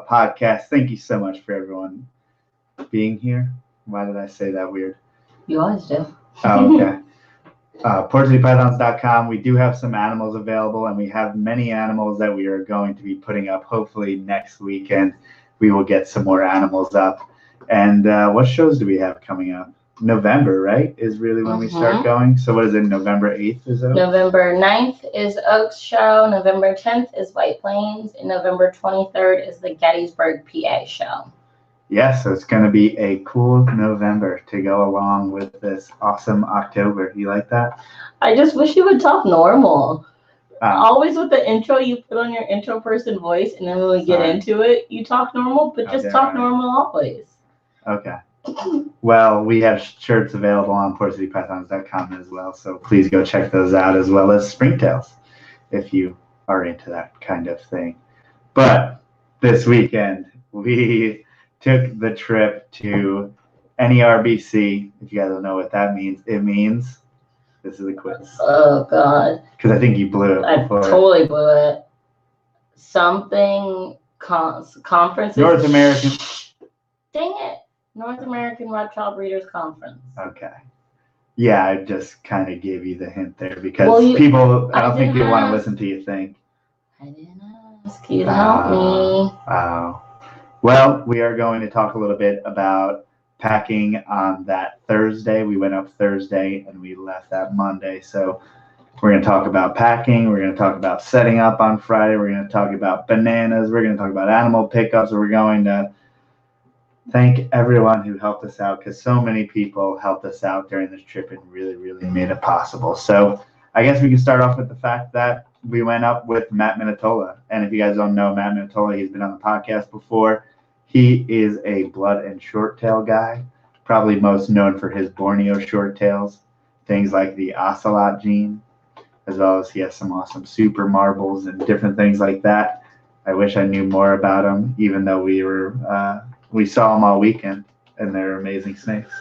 podcast. Thank you so much for everyone being here. Why did I say that weird? You always do. Oh, okay. PortCityPythons.com. We do have some animals available, and we have many animals that we are going to be putting up. Hopefully next weekend we will get some more animals up. And what shows do we have coming up? November, right, is really when we start going. So what is it, November 8th is Oaks? November 9th is Oaks show. November 10th is White Plains. And November 23rd is the Gettysburg, PA show. Yeah, so it's going to be a cool November to go along with this awesome October. You like that? I just wish you would talk normal. Always with the intro, you put on your intro person voice, and then when we get into it, you talk normal, but just talk normal always. Okay. Well, we have shirts available on PortCityPythons.com as well, so please go check those out, as well as springtails if you are into that kind of thing. But this weekend, we took the trip to NARBC. If you guys don't know what that means, it means this is a quiz. Oh, God. Because I think you blew it before. I totally blew it. Something conference. North American. Dang it. North American Reptile Breeders Conference. Okay. Yeah, I just kind of gave you the hint there because people, I don't think people want to listen to you think. I didn't ask you to help me. Oh. Well, we are going to talk a little bit about packing on that Thursday. We went up Thursday and we left that Monday. So we're going to talk about packing. We're going to talk about setting up on Friday. We're going to talk about bananas. We're going to talk about animal pickups. We're going to thank everyone who helped us out because so many people helped us out during this trip and really, really made it possible. So I guess we can start off with the fact that we went up with Matt Minatola. And if you guys don't know Matt Minatola, he's been on the podcast before. He is a blood and short tail guy, probably most known for his Borneo short tails, things like the ocelot gene, as well as he has some awesome super marbles and different things like that. I wish I knew more about him, even though we saw them all weekend, and they're amazing snakes.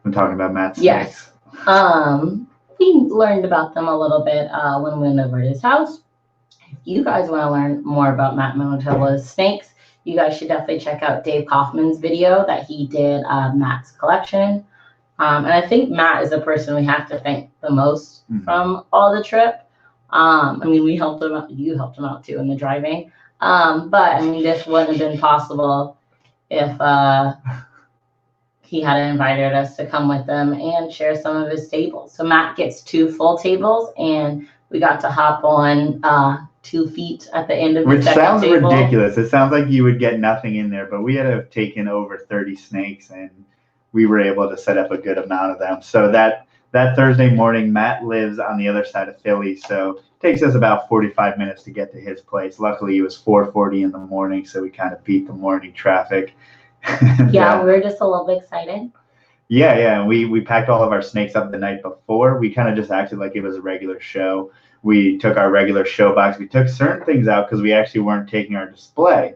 I'm talking about Matt's snakes. Yes. We learned about them a little bit when we went over to his house. If you guys want to learn more about Matt Minatola's snakes, you guys should definitely check out Dave Kaufman's video that he did of Matt's collection. And I think Matt is the person we have to thank the most from all the trip. I mean, we helped him out. You helped him out too in the driving. But I mean, this wouldn't have been possible if he hadn't invited us to come with them and share some of his tables. So Matt gets 2 full tables, and we got to hop on 2 feet at the end of the second table. Which sounds ridiculous. It sounds like you would get nothing in there, but we had to have taken over 30 snakes, and we were able to set up a good amount of them. So that Thursday morning, Matt lives on the other side of Philly, so it takes us about 45 minutes to get to his place. Luckily, it was 4:40 in the morning, so we kind of beat the morning traffic. Yeah, we were just a little bit excited. Yeah. We packed all of our snakes up the night before. We kind of just acted like it was a regular show. We took our regular show box. We took certain things out because we actually weren't taking our display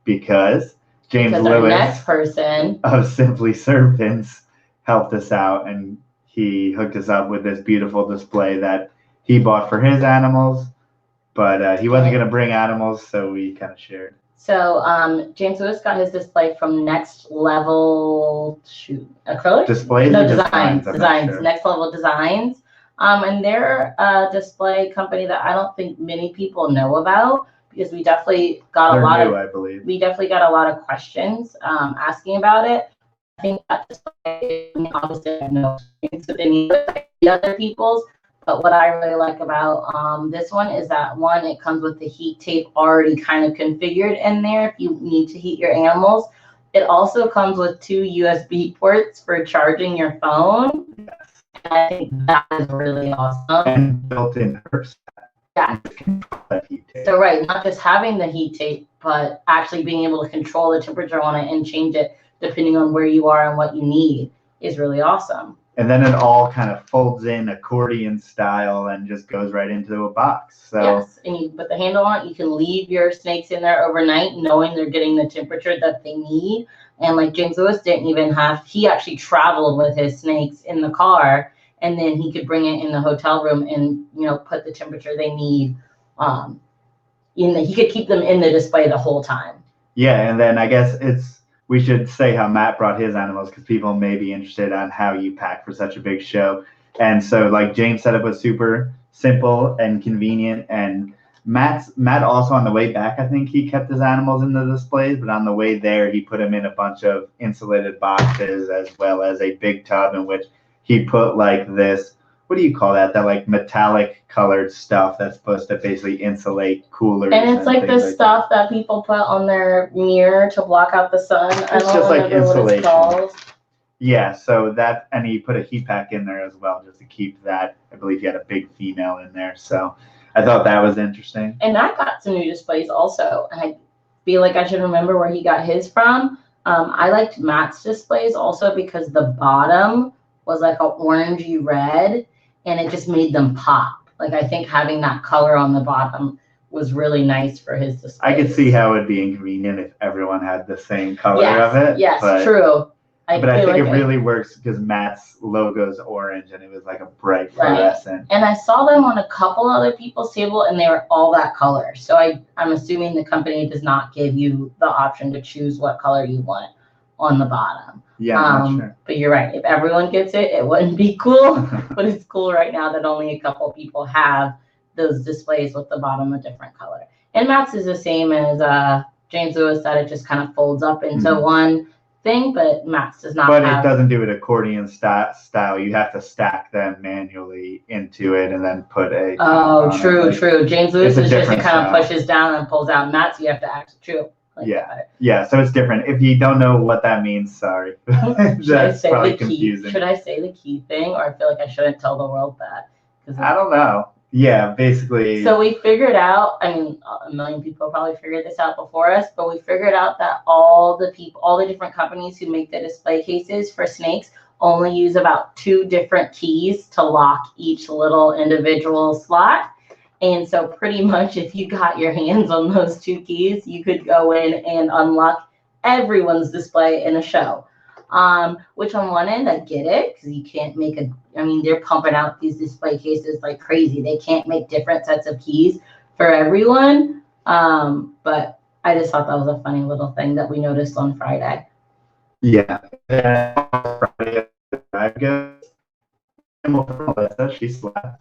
because James Lewis, next person of Simply Serpents, helped us out, and he hooked us up with this beautiful display that he bought for his animals, but he wasn't going to bring animals, so we kind of shared. So James Lewis got his display from Next Level Acrylic? Displays? No, Designs. Sure. Next Level Designs. And they're a display company that I don't think many people know about because we definitely got we definitely got a lot of questions asking about it. I think that display, obviously I have no experience with any of the other people's, but what I really like about this one is that one, it comes with the heat tape already kind of configured in there if you need to heat your animals. It also comes with 2 USB ports for charging your phone. And I think that is really awesome. And built-in thermostat. Yeah. So right, not just having the heat tape, but actually being able to control the temperature on it and change it depending on where you are and what you need is really awesome. And then it all kind of folds in accordion style and just goes right into a box. So yes, and you put the handle on it. You can leave your snakes in there overnight knowing they're getting the temperature that they need. And like James Lewis didn't even have, he actually traveled with his snakes in the car, and then he could bring it in the hotel room and, you know, put the temperature they need. He could keep them in the display the whole time. Yeah, and then I guess we should say how Matt brought his animals because people may be interested on how you pack for such a big show. And so, like James' setup was super simple and convenient. And Matt also on the way back, I think he kept his animals in the displays, but on the way there, he put them in a bunch of insulated boxes as well as a big tub in which he put like this. What do you call that? That like metallic colored stuff that's supposed to basically insulate coolers. And it's like the stuff that people put on their mirror to block out the sun. It's just like insulation. Yeah, so that, and he put a heat pack in there as well just to keep that. I believe he had a big female in there. So I thought that was interesting. And I got some new displays also. And I feel like I should remember where he got his from. I liked Matt's displays also because the bottom was like an orangey red. And it just made them pop. Like I think having that color on the bottom was really nice for his display. I could see how it would be inconvenient if everyone had the same color of it. Yes, true. But I think it really works because Matt's logo is orange and it was like a bright fluorescent. And I saw them on a couple other people's table and they were all that color. So I'm assuming the company does not give you the option to choose what color you want on the bottom. Yeah, I'm not sure. But you're right. If everyone gets it, it wouldn't be cool. But it's cool right now that only a couple people have those displays with the bottom a different color. And Matt's is the same as James Lewis said. It just kind of folds up into one thing, but Matt's does not. But it doesn't do it accordion style. You have to stack them manually into it and then put a. Oh, true. James Lewis is just it kind of pushes down and pulls out. Matt's you have to act true. Yeah, so it's different. If you don't know what that means, sorry. That's probably confusing. Should I say the key thing, or I feel like I shouldn't tell the world that? I don't know. Yeah, basically. So we figured out, I mean, a million people probably figured this out before us, but we figured out that all the different companies who make the display cases for snakes only use about 2 different keys to lock each little individual slot. And so pretty much if you got your hands on those 2 keys, you could go in and unlock everyone's display in a show. Which on one end, I get it, because you can't make they're pumping out these display cases like crazy. They can't make different sets of keys for everyone. But I just thought that was a funny little thing that we noticed on Friday. Yeah. Friday, I guess. She slept,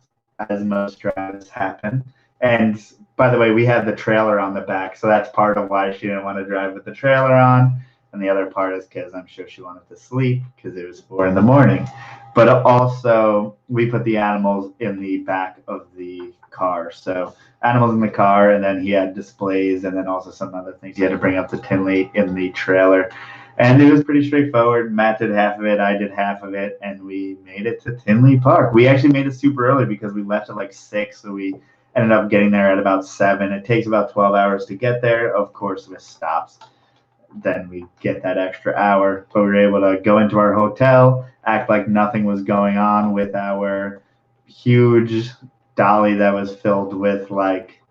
as most drives happen. And by the way, we had the trailer on the back, so that's part of why she didn't want to drive with the trailer on. And the other part is because I'm sure she wanted to sleep because it was 4 a.m. But also, we put the animals in the back of the car. So animals in the car, and then he had displays, and then also some other things he had to bring up to Tinley in the trailer. And it was pretty straightforward. Matt did half of it, I did half of it, and we made it to Tinley Park. We actually made it super early because we left at like 6, so we ended up getting there at about 7. It takes about 12 hours to get there, of course, with stops. Then we get that extra hour, but we were able to go into our hotel, act like nothing was going on with our huge dolly that was filled with, like,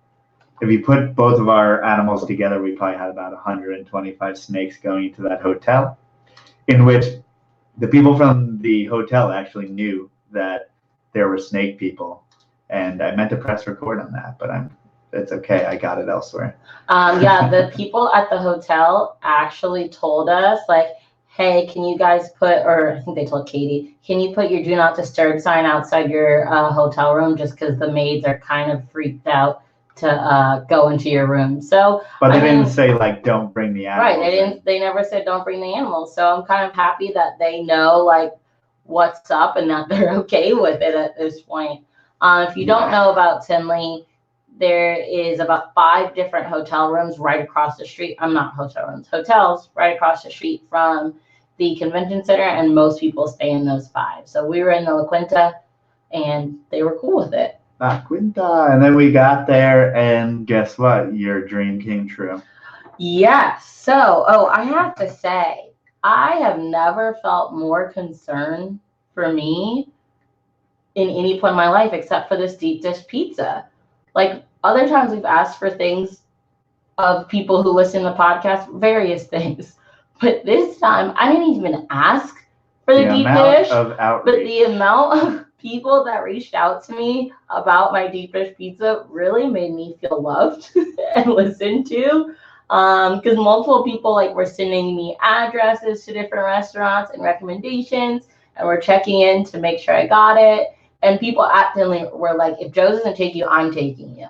if you put both of our animals together, we probably had about 125 snakes going into that hotel, in which the people from the hotel actually knew that there were snake people. And I meant to press record on that, but it's okay. I got it elsewhere. Yeah, the people at the hotel actually told us, like, hey, can you guys or I think they told Katie, can you put your do not disturb sign outside your hotel room just because the maids are kind of freaked out to go into your room. So, but they didn't say like don't bring the animals. Right, they never said don't bring the animals. So I'm kind of happy that they know like what's up and that they're okay with it at this point. If you don't know about Tinley, there is about 5 different hotel rooms right across the street. Hotels right across the street from the convention center, and most people stay in those 5. So we were in the La Quinta, and they were cool with it. La Quinta, and then we got there, and guess what? Your dream came true. Yes. So, I have to say, I have never felt more concern for me in any point in my life except for this deep dish pizza. Like other times we've asked for things of people who listen to the podcast, various things. But this time I didn't even ask for the deep dish. But the amount of people that reached out to me about my deep dish pizza really made me feel loved and listened to. Because multiple people like were sending me addresses to different restaurants and recommendations, and we're checking in to make sure I got it. And people at Tinley were like, if Joe doesn't take you, I'm taking you.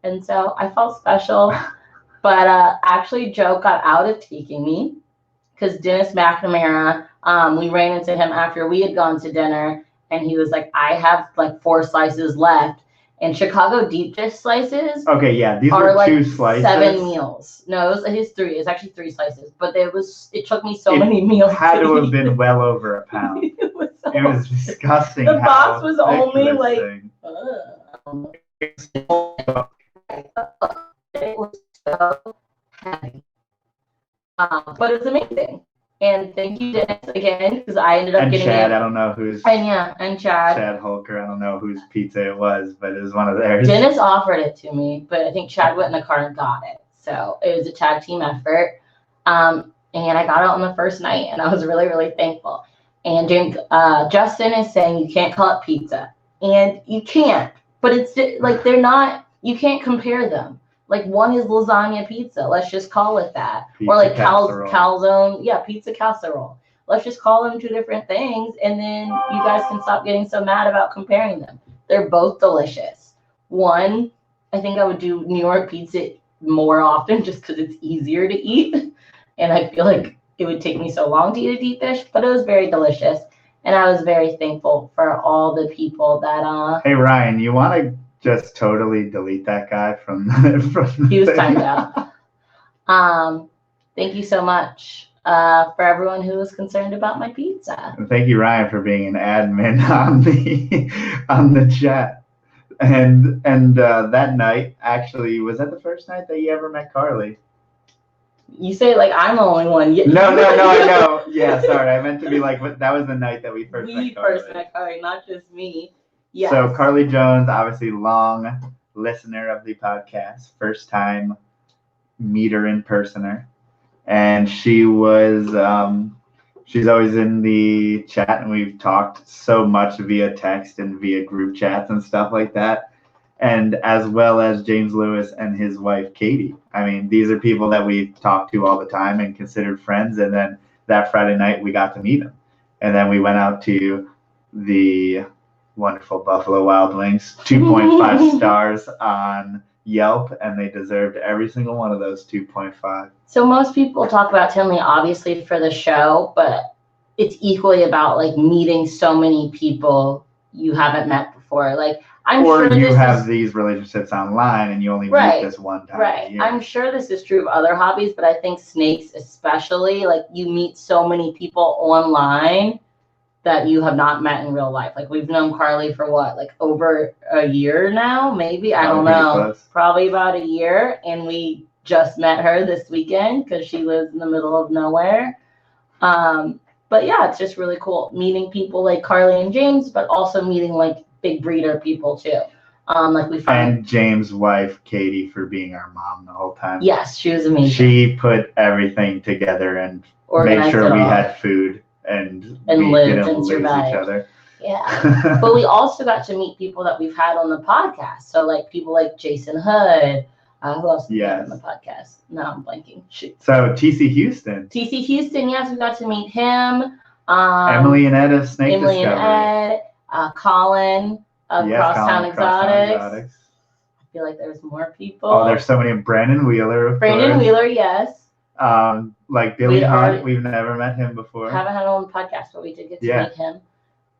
And so I felt special. But actually, Joe got out of taking me because Dennis McNamara, we ran into him after we had gone to dinner, and he was like, I have like 4 slices left. And Chicago deep dish slices. Okay, yeah, these are like 2 slices. 7 meals. No, it was 3. It's actually 3 slices, but it took me so many meals. Had to have been well over a pound. It was disgusting. The box was only like. It was so heavy. But it's amazing. And thank you, Dennis, again, because I ended up getting Chad, I don't know who's. And Chad. Chad Holker, I don't know whose pizza it was, but it was one of theirs. Dennis offered it to me, but I think Chad went in the car and got it. So it was a tag team effort. And I got it on the first night, and I was really, really thankful. And Justin is saying you can't call it pizza. And you can't. But it's like they're not, you can't compare them. Like one is lasagna pizza. Let's just call it that. Pizza or like calzone. Yeah, pizza casserole. Let's just call them 2 different things. And then you guys can stop getting so mad about comparing them. They're both delicious. One, I think I would do New York pizza more often just because it's easier to eat. And I feel like it would take me so long to eat a deep dish. But it was very delicious. And I was very thankful for all the people that... Hey, Ryan, you want to just totally delete that guy from he was timed out. Thank you so much for everyone who was concerned about my pizza. And thank you, Ryan, for being an admin on the chat. And that night, actually, was that the first night that you ever met Carly? You say like I'm the only one. No, I know. Yeah, sorry, I meant to be like, that was the night that we first met Carly, not just me. Yes. So Carly Jones, obviously long listener of the podcast, first time meter in personer, and she was she's always in the chat, and we've talked so much via text and via group chats and stuff like that, and as well as James Lewis and his wife Katie. I mean, these are people that we talk to all the time and considered friends, and then that Friday night we got to meet them, and then we went out to the wonderful Buffalo Wild Wings, 2.5 stars on Yelp, and they deserved every single one of those 2.5. So most people talk about Tinley obviously for the show, but it's equally about like meeting so many people you haven't met before. Like have these relationships online and you only meet this one time. Right. I'm sure this is true of other hobbies, but I think snakes especially, like you meet so many people online that you have not met in real life. Like we've known Carly for what, like over a year now, maybe? I don't know. Probably about a year. And we just met her this weekend because she lives in the middle of nowhere. But yeah, it's just really cool meeting people like Carly and James, but also meeting like big breeder people too. And James' wife, Katie, for being our mom the whole time. Yes, she was amazing. She put everything together and made sure we had food. And we lived didn't and lose survived. Each other. Yeah. But we also got to meet people that we've had on the podcast. So like people like Jason Hood. Who else did we have on the podcast? No, I'm blanking. Shoot. So TC Houston, yes, we got to meet him. Emily and Ed of Snake Emily Discovery. And Ed, Colin of Crosstown Exotics. I feel like there's more people. Oh, there's so many. Brandon Wheeler. Wheeler, yes. Like Billy Hunt, we've never met him before. Haven't had him on the podcast, but we did get to meet him.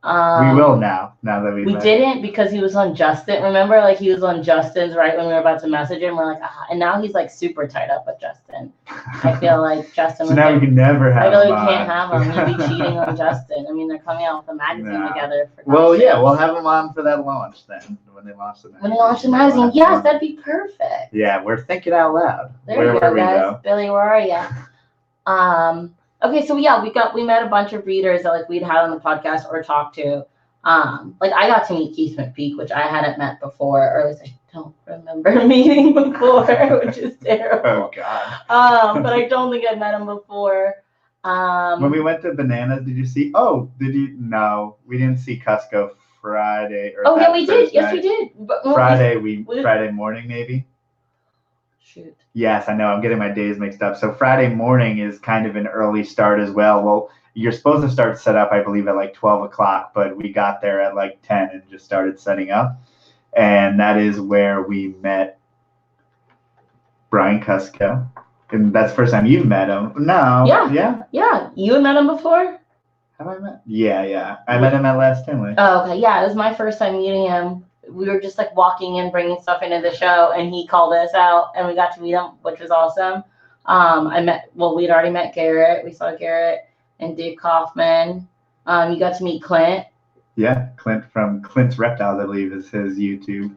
We will now that we didn't because he was on Justin. Remember, like he was on Justin's right when we were about to message him. We're like, and now he's like super tied up with Justin. I feel like Justin. So now we can never have him. I feel like we can't have him. He'd be cheating on Justin. I mean, they're coming out with a magazine together. We'll have him on for that launch then when they launch the magazine. When they launch the magazine, yes, that'd be perfect. Yeah, we're thinking out loud. There you go, guys. Billy, where are you? Okay, so we met a bunch of readers that like we'd had on the podcast or talked to. Like I got to meet Keith McPeak, which I hadn't met before, or at least I don't remember meeting before, which is terrible. Oh God. But I don't think I met him before. When we went to Bananas, did you see? Oh, did you? No, we didn't see Cusco Friday. Yeah, we did. Yes, we did. But Friday morning maybe. shoot. Yes, I know. I'm getting my days mixed up. So Friday morning is kind of an early start as well. Well, you're supposed to start set up, I believe, at like 12 o'clock, but we got there at like 10 and just started setting up. And that is where we met Brian Cusco. And that's the first time you've met him. No. Yeah. You had met him before? Have I met? Yeah. I met him at last Tinley. Oh, okay. Yeah, it was my first time meeting him. We were just like walking in, bringing stuff into the show, and he called us out, and we got to meet him, which was awesome. We'd already met Garrett. We saw Garrett and Dave Kaufman. You got to meet Clint. Yeah, Clint from Clint's Reptiles, I believe, is his YouTube.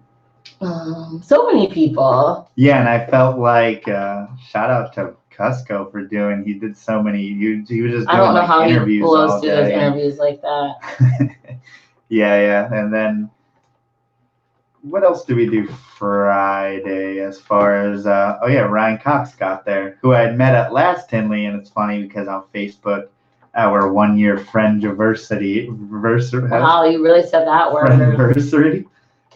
So many people. Yeah, and I felt like shout out to Cusco for he did so many. He was just doing I don't know how interviews he blows all through day. those interviews like that. Yeah, and then what else did we do Friday as far as Ryan Cox got there, who I had met at last Tinley, and it's funny because on Facebook our 1 year friendiversary. Wow, you really said that word. Friendiversary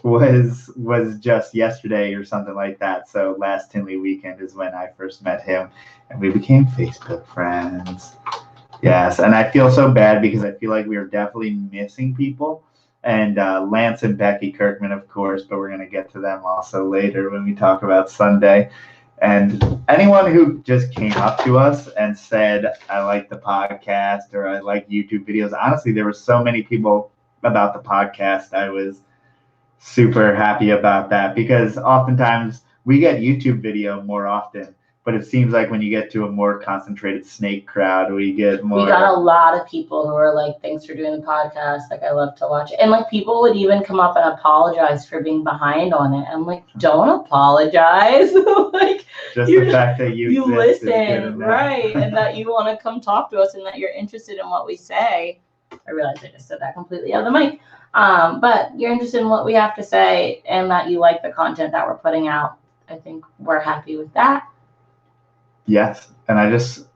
was just yesterday or something like that. So last Tinley weekend is when I first met him, and we became Facebook friends. Yes, and I feel so bad because I feel like we are definitely missing people. And Lance and Becky Kirkman, of course, but we're going to get to them also later when we talk about Sunday. And anyone who just came up to us and said, I like the podcast or I like YouTube videos. Honestly, there were so many people about the podcast. I was super happy about that because oftentimes we get YouTube video more often. But it seems like when you get to a more concentrated snake crowd, we get more. We got a lot of people who are like, thanks for doing the podcast. Like, I love to watch it. And like, people would even come up and apologize for being behind on it. I'm like, don't apologize. Like, just the fact that you listen, right? And that you want to come talk to us and that you're interested in what we say. I realized I just said that completely out of the mic. But you're interested in what we have to say and that you like the content that we're putting out. I think we're happy with that. Yes, and I just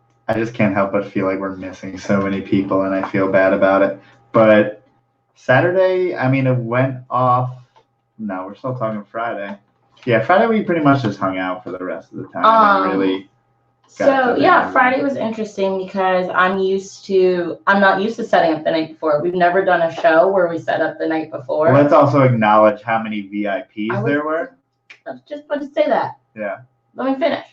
can't help but feel like we're missing so many people, and I feel bad about it. But Saturday, I mean, it went off. No, we're still talking Friday. Yeah, Friday we pretty much just hung out for the rest of the time. And really. Friday was interesting because I'm not used to setting up the night before. We've never done a show where we set up the night before. Well, let's also acknowledge how many VIPs there were. I was just about to say that. Yeah. Let me finish.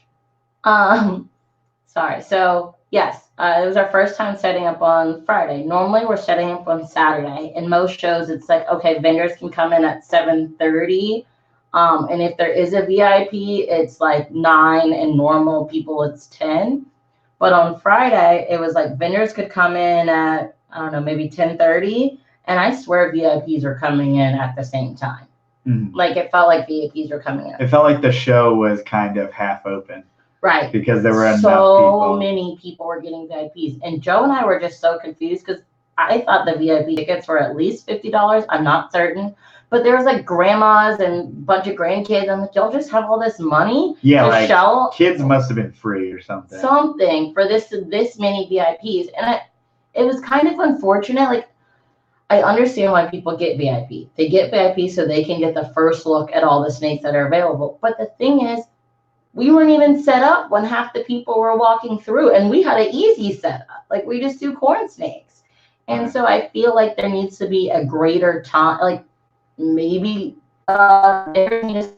Sorry. So yes, it was our first time setting up on Friday. Normally we're setting up on Saturday. In most shows, it's like, okay, vendors can come in at 7:30. And if there is a VIP, it's like 9, and normal people it's 10. But on Friday, it was like vendors could come in at, I don't know, maybe 10:30. And I swear VIPs are coming in at the same time. Mm-hmm. Like it felt like VIPs were coming in. It felt like the show was kind of half open. Right. Because there were enough people. So many people were getting VIPs. And Joe and I were just so confused because I thought the VIP tickets were at least $50. I'm not certain. But there was like grandmas and a bunch of grandkids. I'm like, y'all just have all this money? Yeah, like kids must have been free or something. Something for this many VIPs. And it was kind of unfortunate. Like, I understand why people get VIP. They get VIP so they can get the first look at all the snakes that are available. But the thing is, we weren't even set up when half the people were walking through, and we had an easy setup. Like, we just do corn snakes. And so I feel like there needs to be a greater time, like maybe it's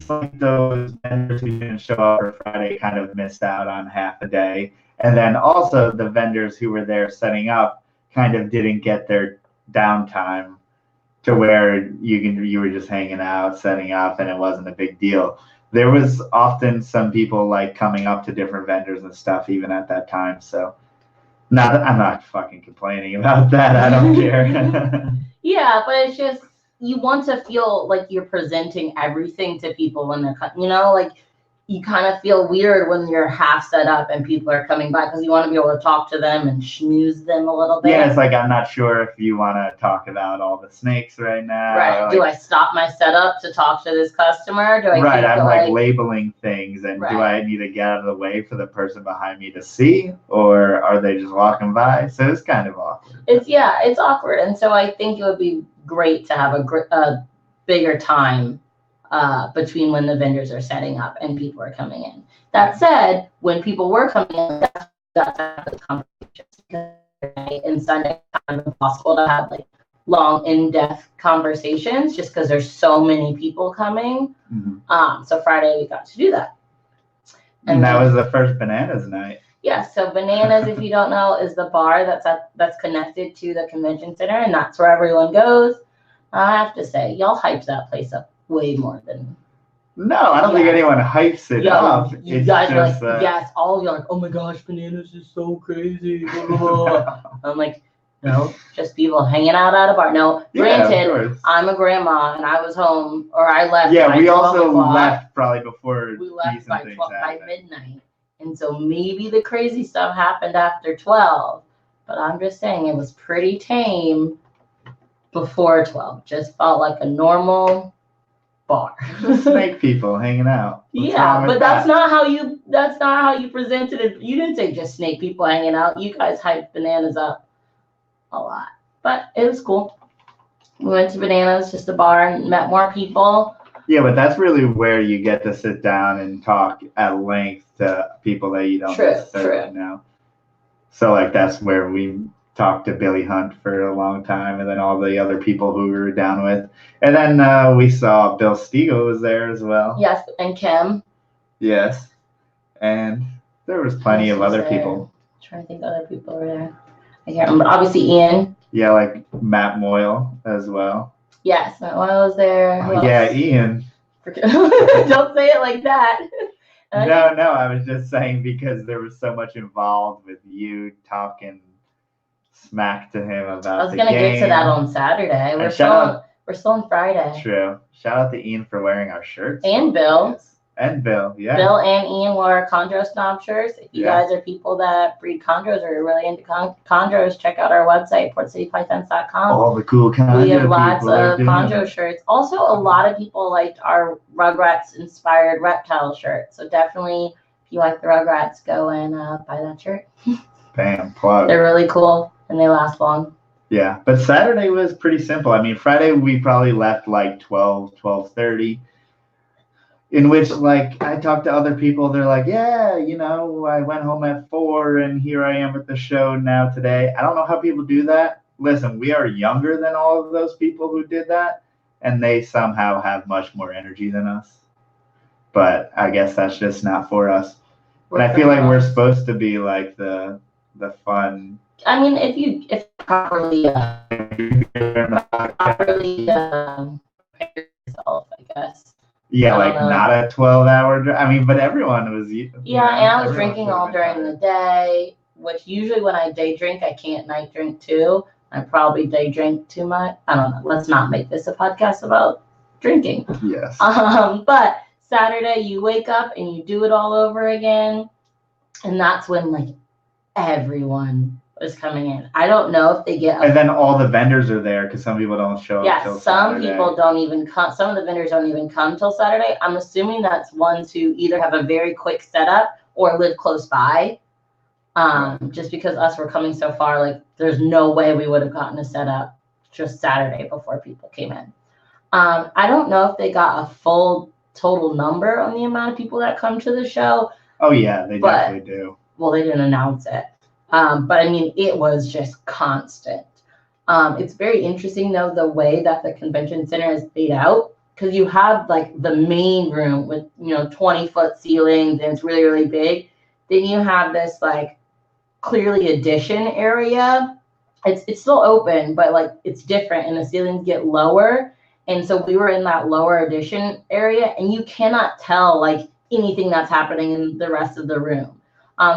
like those vendors who didn't show up for Friday kind of missed out on half a day. And then also the vendors who were there setting up kind of didn't get their downtime to where you were just hanging out, setting up, and it wasn't a big deal. There was often some people like coming up to different vendors and stuff even at that time. So I'm not fucking complaining about that. I don't care. Yeah, but it's just, you want to feel like you're presenting everything to people when they're, like you kind of feel weird when you're half set up and people are coming by because you want to be able to talk to them and schmooze them a little bit. Yeah, it's like, I'm not sure if you want to talk about all the snakes right now. Right. Like, do I stop my setup to talk to this customer? Do I right. I'm like labeling things, and do I need to get out of the way for the person behind me to see, or are they just walking by? So it's kind of awkward. It's awkward. And so I think it would be great to have a bigger time between when the vendors are setting up and people are coming in. That said, when people were coming in, that's the conversations. And Sunday, it's kind of impossible to have like long, in-depth conversations just because there's so many people coming. Mm-hmm. So Friday we got to do that. And that was the first Bananas night. Yeah, so Bananas, if you don't know, is the bar that's connected to the convention center, and that's where everyone goes. I have to say, y'all hyped that place up way more than. No, I don't think anyone hypes it up. You guys are like, yes, all of you are like, oh my gosh, Bananas is so crazy. Blah, blah, blah. I'm like, no, just people hanging out at a bar. No, granted, I'm a grandma and I was home, or I left. Yeah, we also left probably before. We left by midnight. And so maybe the crazy stuff happened after 12. But I'm just saying it was pretty tame before 12. Just felt like a normal bar. Snake people hanging out. But that's not how you presented it. You didn't say just snake people hanging out. You guys hyped Bananas up a lot. But it was cool. We went to Bananas, just a bar, and met more people. Yeah, but that's really where you get to sit down and talk at length to people that you don't necessarily know. So like that's where we talked to Billy Hunt for a long time, and then all the other people who we were down with. And then we saw Bill Stiegel was there as well. Yes, and Kim. Yes. And there was plenty of other people. I'm trying to think other people were there. I can't remember. Obviously Ian. Yeah, like Matt Moyle as well. Yes, Matt Moyle was there. Yeah, Ian. Don't say it like that. No, I was just saying because there was so much involved with you talking smack to him about the game. I was going to get to that on Saturday. We're still on Friday. True. Shout out to Ian for wearing our shirts. And Bill. Yes. And Bill, yeah. Bill and Ian wore chondro snob shirts. If you guys are people that breed chondros or are really into chondros, check out our website, portcitypythons.com. All the cool chondro. We have lots of chondro shirts. Also, a lot of people liked our Rugrats-inspired reptile shirt. So definitely, if you like the Rugrats, go and buy that shirt. Bam, plug. They're really cool, and they last long. Yeah, but Saturday was pretty simple. I mean, Friday we probably left like 12:30. In which, like, I talked to other people, they're like, yeah, I went home at 4 and here I am at the show now today. I don't know how people do that. Listen, we are younger than all of those people who did that, and they somehow have much more energy than us. But I guess that's just not for us. And I feel like we're supposed to be like the fun. I mean, if properly yourself, I guess. Yeah, like not a 12-hour drive. I mean, but everyone was. Yeah, and I was drinking all during the day, which usually when I day drink, I can't night drink too. I probably day drink too much. I don't know. Let's not make this a podcast about drinking. Yes. But Saturday, you wake up and you do it all over again, and that's when like everyone is coming in. I don't know if they get. And then all the vendors are there because some people don't show up till some Saturday. People don't even come. Some of the vendors don't even come till Saturday. I'm assuming that's ones who either have a very quick setup or live close by. Just because us were coming so far, like there's no way we would have gotten a setup just Saturday before people came in. I don't know if they got a full total number on the amount of people that come to the show. Oh yeah, they definitely do. Well, they didn't announce it. But I mean, it was just constant. It's very interesting, though, the way that the convention center is laid out, because you have like the main room with 20-foot ceilings and it's really, really big. Then you have this like clearly addition area. It's still open, but like it's different, and the ceilings get lower. And so we were in that lower addition area, and you cannot tell like anything that's happening in the rest of the room.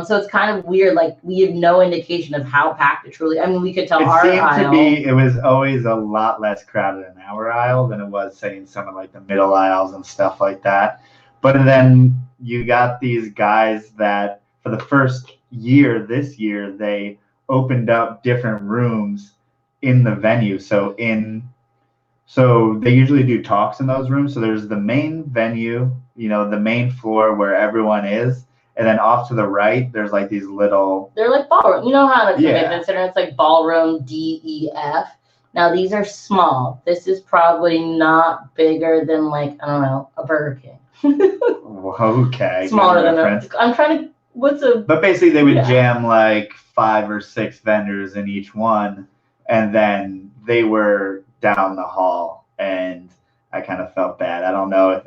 So it's kind of weird. Like we have no indication of how packed it truly. I mean, we could tell our aisle. It was always a lot less crowded in our aisle than it was, say, in some of like the middle aisles and stuff like that. But then you got these guys that for the first year, this year, they opened up different rooms in the venue. So they usually do talks in those rooms. So there's the main venue, the main floor where everyone is. And then off to the right, there's like these little. They're like ballroom. You know how the convention center, it's like ballroom DEF. Now these are small. This is probably not bigger than like, I don't know, a Burger King. Okay. Smaller than I'm trying to, But basically they would jam like 5 or 6 vendors in each one, and then they were down the hall, and I kind of felt bad. I don't know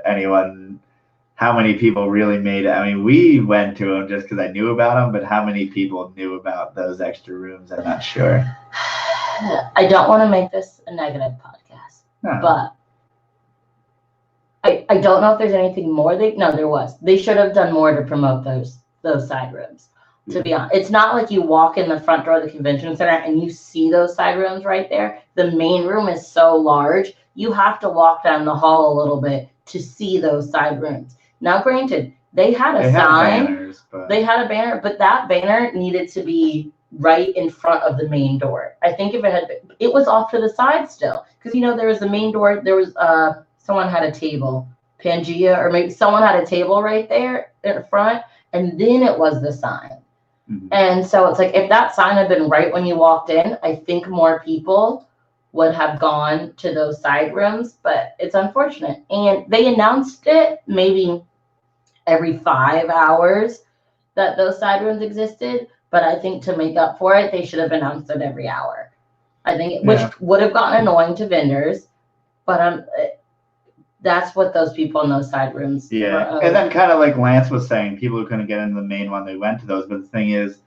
how many people really made it. I mean, we went to them just because I knew about them, but how many people knew about those extra rooms? I'm not sure. I don't want to make this a negative podcast, but I don't know if there's anything more. There was. They should have done more to promote those side rooms. To be honest, it's not like you walk in the front door of the convention center and you see those side rooms right there. The main room is so large, you have to walk down the hall a little bit to see those side rooms. Now, granted, they had a sign, they had a banner, but that banner needed to be right in front of the main door. I think if it was off to the side still, because there was the main door. There was someone had a table, Pangea, or maybe someone had a table right there in front, and then it was the sign. Mm-hmm. And so it's like, if that sign had been right when you walked in, I think more people would have gone to those side rooms, but it's unfortunate. And they announced it maybe every 5 hours that those side rooms existed, but I think to make up for it, they should have announced it every hour. I think, which would have gotten annoying to vendors, but that's what those people in those side rooms. Yeah, and then kind of like Lance was saying, people who couldn't get into the main one, they went to those. But the thing is,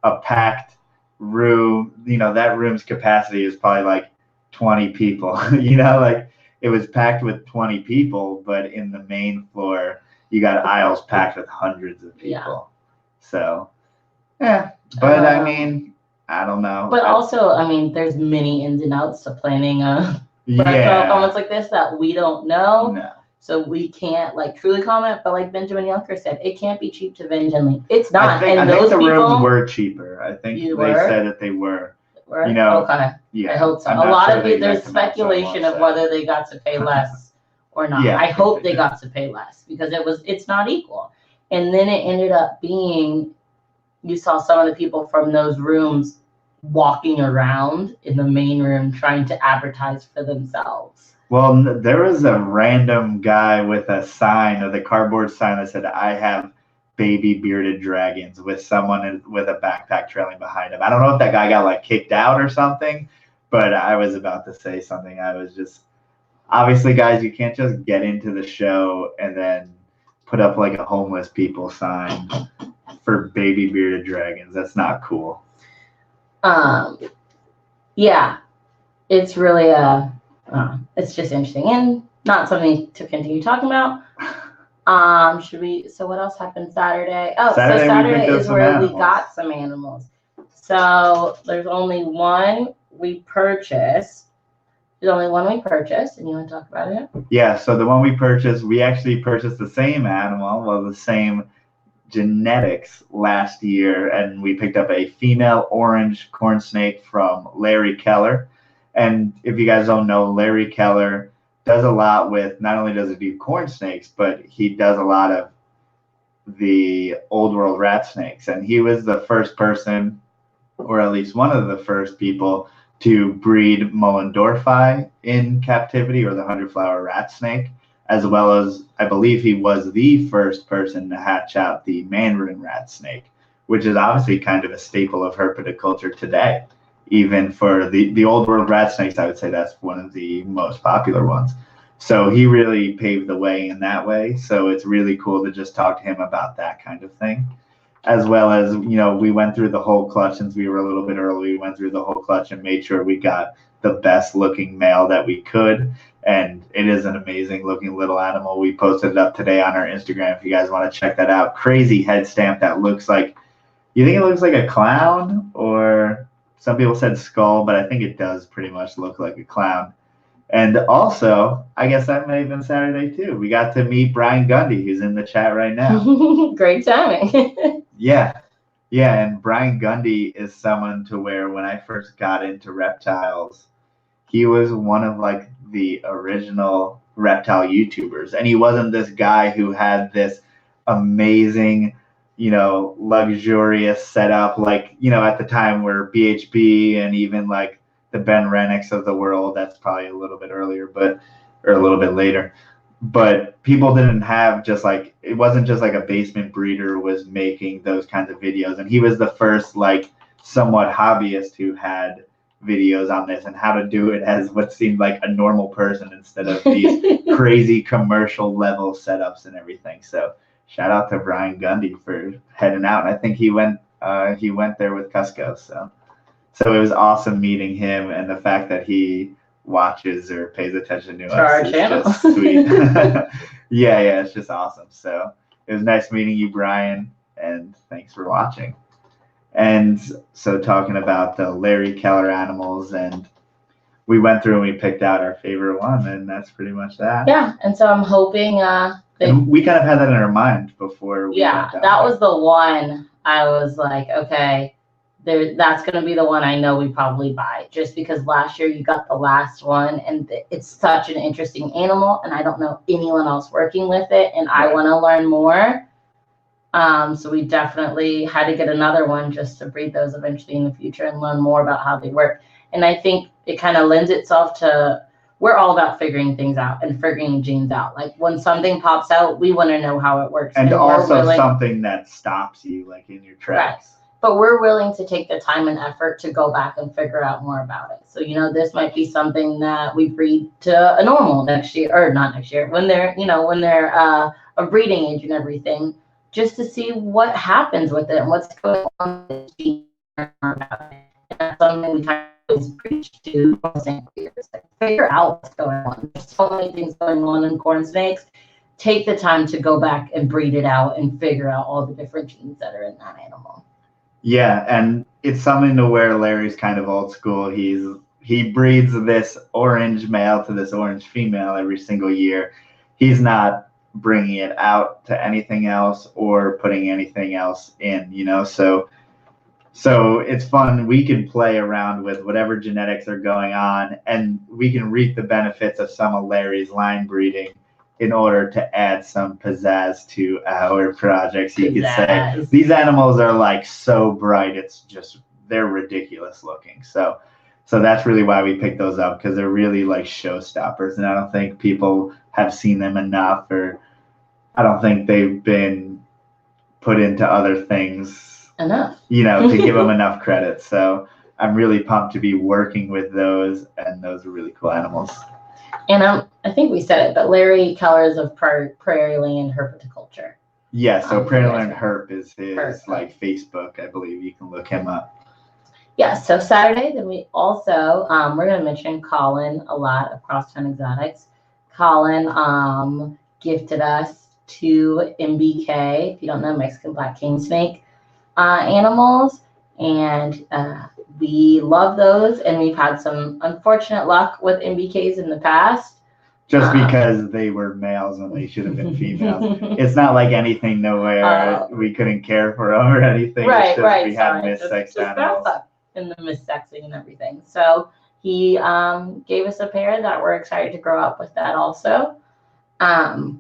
a packed room, that room's capacity is probably like 20 people. Like it was packed with 20 people, but in the main floor, you got aisles packed with hundreds of people. Yeah. So, but I mean, I don't know. But also, I mean, there's many ins and outs to planning comments like this that we don't know. No. So we can't truly comment, but like Benjamin Yunker said, it can't be cheap to vend Tinley. It's not. I think the rooms were cheaper. I think they said that they were. Okay. Yeah. I hope so. A lot of there's speculation of whether they got to pay less or not. Yeah, I hope they got to pay less because it's not equal. And then it ended up being, you saw some of the people from those rooms walking around in the main room trying to advertise for themselves. Well, there was a random guy with a sign, or the cardboard sign that said, "I have baby bearded dragons," with someone with a backpack trailing behind him. I don't know if that guy got kicked out or something, but I was about to say something. I was just, obviously, guys, you can't just get into the show and then put up a homeless people sign for baby bearded dragons. That's not cool. Yeah, it's really it's just interesting and not something to continue talking about. So what else happened Saturday? Saturday is where we got some animals. So there's only one we purchased. There's only one we purchased, and you want to talk about it? Yeah, so the one we purchased, we actually purchased the same animal, the same genetics last year, and we picked up a female orange corn snake from Larry Keller. And if you guys don't know, Larry Keller does a lot with, not only does he do corn snakes, but he does a lot of the old world rat snakes. And he was the first person, or at least one of the first people, to breed Mollendorffi in captivity, or the 100-flower rat snake, as well as, I believe he was the first person to hatch out the Mandarin rat snake, which is obviously kind of a staple of herpetoculture today. Even for the old world rat snakes, I would say that's one of the most popular ones. So he really paved the way in that way. So it's really cool to just talk to him about that kind of thing. As well as, we went through the whole clutch, since we were a little bit early, we went through the whole clutch and made sure we got the best looking male that we could. And it is an amazing looking little animal. We posted it up today on our Instagram if you guys want to check that out. Crazy head stamp that looks like, you think it looks like a clown, or some people said skull, but I think it does pretty much look like a clown. And also, I guess that may have been Saturday too. We got to meet Brian Gundy, who's in the chat right now. Great timing. Yeah. And Brian Gundy is someone to where when I first got into reptiles, he was one of the original reptile YouTubers. And he wasn't this guy who had this amazing, luxurious setup, at the time where BHB and even the Ben Rennicks of the world. That's probably a little bit earlier, or a little bit later. But people didn't have it wasn't just like a basement breeder was making those kinds of videos. And he was the first like somewhat hobbyist who had videos on this and how to do it as what seemed like a normal person instead of these crazy commercial level setups and everything. So shout out to Brian Gundy for heading out. And I think he went there with Cusco. So it was awesome meeting him, and the fact that he watches or pays attention to us is just sweet. yeah, it's just awesome. So it was nice meeting you, Brian, and thanks for watching. And so talking about the Larry Keller animals, and we went through and we picked out our favorite one, and that's pretty much that. Yeah, and so I'm hoping and we kind of had that in our mind before we went down that was the one I was like, okay, that's going to be the one I know we probably buy, just because last year you got the last one, and it's such an interesting animal, and I don't know anyone else working with it, and I want to learn more. So we definitely had to get another one just to breed those eventually in the future and learn more about how they work. And I think it kind of lends itself to, we're all about figuring things out and figuring genes out. Like when something pops out, we want to know how it works. And also something that stops you like in your tracks. Right. But we're willing to take the time and effort to go back and figure out more about it. So, this might be something that we breed to a normal next year, or not next year, when they're a breeding age and everything, just to see what happens with it and what's going on with it. And that's something we kind of always preach to years. Like, figure out what's going on. There's so many things going on in corn snakes. Take the time to go back and breed it out and figure out all the different genes that are in that animal. Yeah, and it's something to where Larry's kind of old school. He breeds this orange male to this orange female every single year. He's not bringing it out to anything else or putting anything else in, so it's fun. We can play around with whatever genetics are going on, and we can reap the benefits of some of Larry's line breeding in order to add some pizzazz to our projects. You could say these animals are like so bright, they're ridiculous looking. So that's really why we picked those up, because they're really like showstoppers, and I don't think people have seen them enough, or I don't think they've been put into other things enough, to give them enough credit. So I'm really pumped to be working with those, and those are really cool animals. And I think we said it, but Larry Keller is of Prairie Land Herpetoculture. Yeah, so Prairie Land Herp is his Facebook, I believe. You can look him up. Yeah, so Saturday, then we also, we're going to mention Colin a lot of Crosstown Exotics. Colin gifted us 2 MBK, if you don't know, Mexican Black King Snake animals. And we love those, and we've had some unfortunate luck with MBKs in the past. Just because they were males and they should have been females. It's not like anything nowhere we couldn't care for them or anything. Right. We had missexed animals. In the missexing and everything. So he gave us a pair that we're excited to grow up with that also. And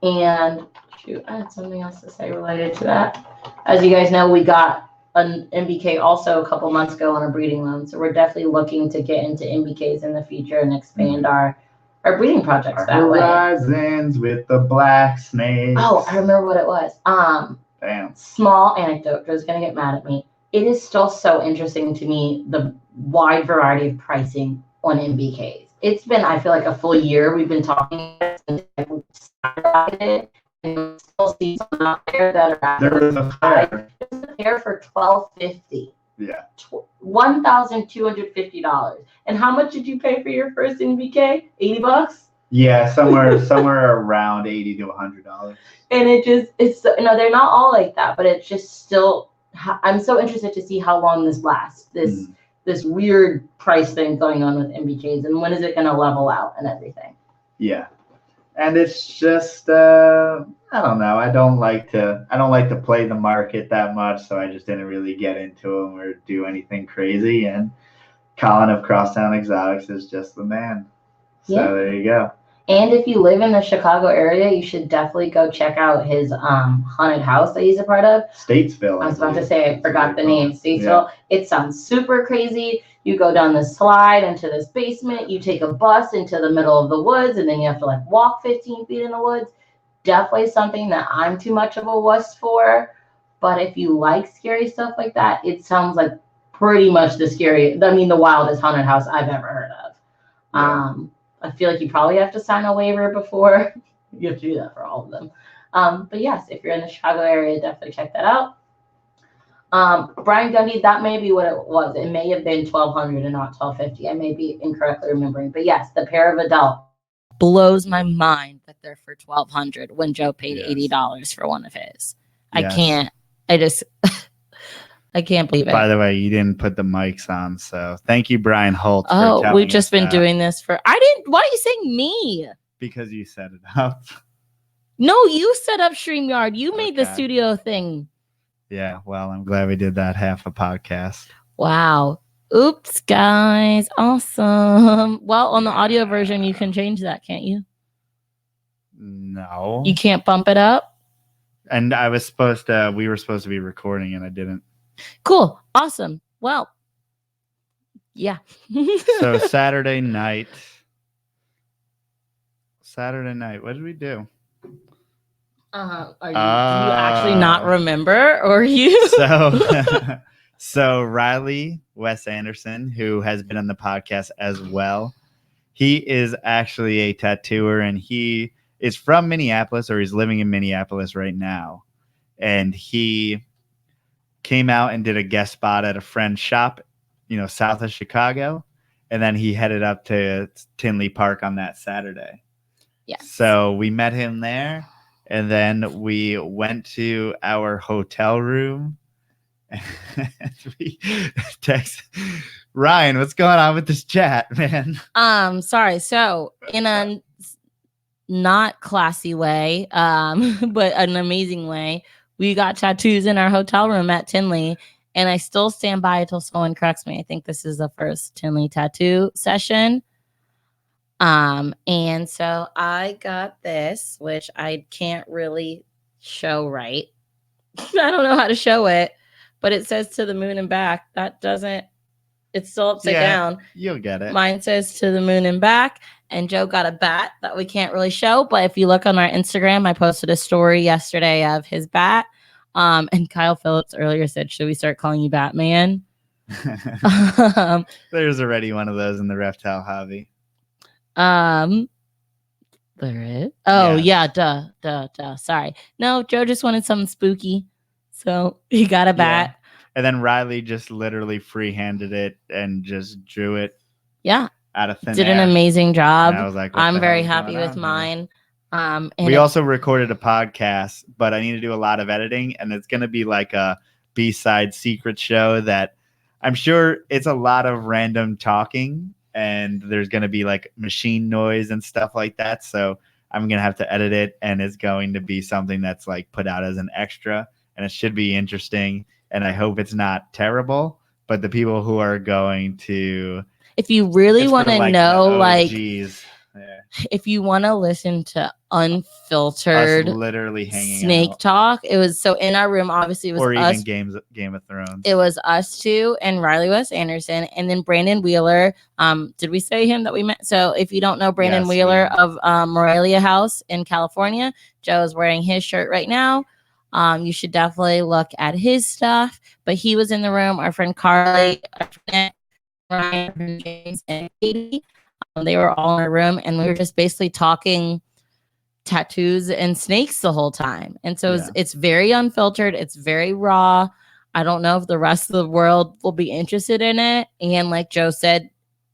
shoot, I had something else to say related to that. As you guys know, we got an MBK also a couple months ago on a breeding loan. So we're definitely looking to get into MBKs in the future and expand our breeding projects that way. Horizons with the black snakes. Oh, I remember what it was. Damn. Small anecdote. Joe's gonna get mad at me. It is still so interesting to me, the wide variety of pricing on MBKs. It's been, I feel like, a full year we've been talking since I started, and we still see some out there that are at There's a pair for $1,250. Yeah. $1,250. And how much did you pay for your first MBK? $80? Yeah, somewhere around $80 to $100. And it's they're not all like that, but it's just still. I'm so interested to see how long this lasts. This weird price thing going on with MBKs, and when is it going to level out and everything? Yeah, and it's just I don't know. I don't like to play the market that much, so I just didn't really get into them or do anything crazy. And Colin of Crosstown Exotics is just the man. So there you go. And if you live in the Chicago area, you should definitely go check out his haunted house that he's a part of. Statesville. I was about to say, I forgot the name. Statesville. Yeah. It sounds super crazy. You go down the slide into this basement. You take a bus into the middle of the woods, and then you have to like walk 15 feet in the woods. Definitely something that I'm too much of a wuss for. But if you like scary stuff like that, it sounds like pretty much the wildest haunted house I've ever heard of. Yeah. I feel like you probably have to sign a waiver before. You have to do that for all of them. But yes, if you're in the Chicago area, definitely check that out. Brian Gundy, that may be what it was. It may have been $1,200 and not $1,250. I may be incorrectly remembering. But yes, the pair of adult blows my mind that they're for $1,200 when Joe paid $80 for one of his. Yes. I can't believe it. By the way, you didn't put the mics on, so thank you, Brian Holt. We've just been doing this for. Why are you saying me? Because you set it up. No, you set up StreamYard. You made the studio thing. Yeah, well, I'm glad we did that half a podcast. Wow. Oops, guys. Awesome. Well, on the audio version, you can change that, can't you? No. You can't bump it up? And we were supposed to be recording, and I didn't. Cool. Awesome. Well, yeah. So Saturday night, what did we do? Do you actually not remember, or you? So Riley Wes Anderson, who has been on the podcast as well, he is actually a tattooer, and he is from Minneapolis, or he's living in Minneapolis right now. And he came out and did a guest spot at a friend's shop, south of Chicago. And then he headed up to Tinley Park on that Saturday. Yeah. So we met him there. And then we went to our hotel room. And we text Ryan, what's going on with this chat, man? Sorry. So in a not classy way, but an amazing way, we got tattoos in our hotel room at Tinley, and I still stand by until someone corrects me. I think this is the first Tinley tattoo session. And so I got this, which I can't really show right. I don't know how to show it, but it says to the moon and back. It's still upside down. You'll get it. Mine says to the moon and back, and Joe got a bat that we can't really show. But if you look on our Instagram, I posted a story yesterday of his bat. And Kyle Phillips earlier said, should we start calling you Batman? There's already one of those in the reptile hobby. There is. Oh, yeah. Duh. Sorry. No, Joe just wanted something spooky. So he got a bat. Yeah. And then Riley just literally free-handed it and just drew it. Yeah. Out of thin air. Did an amazing job. And I was like, I'm very happy with mine. And we also recorded a podcast, but I need to do a lot of editing, and it's going to be like a B-side secret show that I'm sure it's a lot of random talking, and there's going to be like machine noise and stuff like that. So I'm going to have to edit it, and it's going to be something that's like put out as an extra, and it should be interesting. And I hope it's not terrible, but the people who are going to, if you really want to know, yeah. If you want to listen to unfiltered, us literally hanging snake out. talk, it was so in our room. Obviously, it was or us, even Game of Thrones. It was us two and Riley Wes Anderson, and then Brandon Wheeler. Did we say him that we met? So if you don't know Brandon Wheeler of Morelia House in California, Joe is wearing his shirt right now. You should definitely look at his stuff. But he was in the room. Our friend Carly, our friend Ryan, James, and Katie. They were all in our room, and we were just basically talking tattoos and snakes the whole time. And so it's very unfiltered. It's very raw. I don't know if the rest of the world will be interested in it. And like Joe said,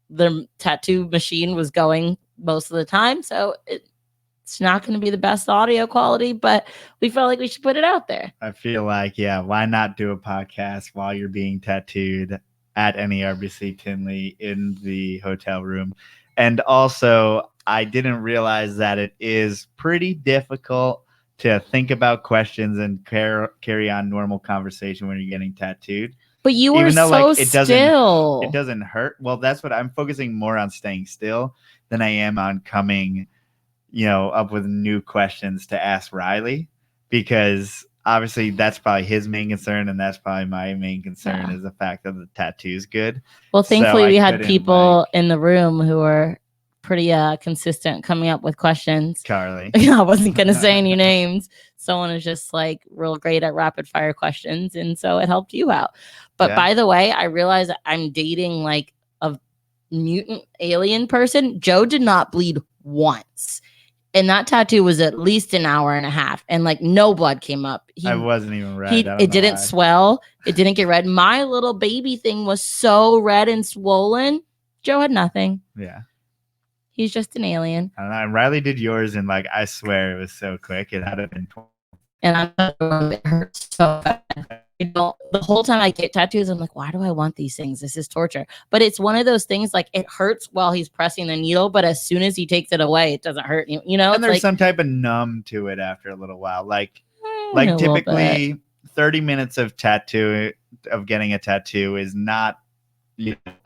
the tattoo machine was going most of the time. So it's not going to be the best audio quality, but we felt like we should put it out there. I feel like, why not do a podcast while you're being tattooed at NARBC Tinley in the hotel room? And also, I didn't realize that it is pretty difficult to think about questions and carry on normal conversation when you're getting tattooed. But you were so still. It doesn't hurt. Well, that's what I'm focusing more on, staying still, than I am on coming up with new questions to ask Riley, because obviously that's probably his main concern, and that's probably my main concern is the fact that the tattoo's good. Well, thankfully we had people in the room who were pretty consistent coming up with questions. Carly. I wasn't going to say any names. Someone is just like real great at rapid fire questions, and so it helped you out. But by the way, I realized I'm dating like a mutant alien person. Joe did not bleed once. And that tattoo was at least an hour and a half, and like no blood came up. I wasn't even red. It didn't swell. It didn't get red. My little baby thing was so red and swollen. Joe had nothing. Yeah. He's just an alien. I don't know. And Riley did yours, and like I swear it was so quick. It had to have been 20. And it hurts so bad. The whole time I get tattoos, I'm like, why do I want these things? This is torture. But it's one of those things, like it hurts while he's pressing the needle, but as soon as he takes it away, it doesn't hurt. And there's some type of numb to it after a little while. Like typically 30 minutes of getting a tattoo is not,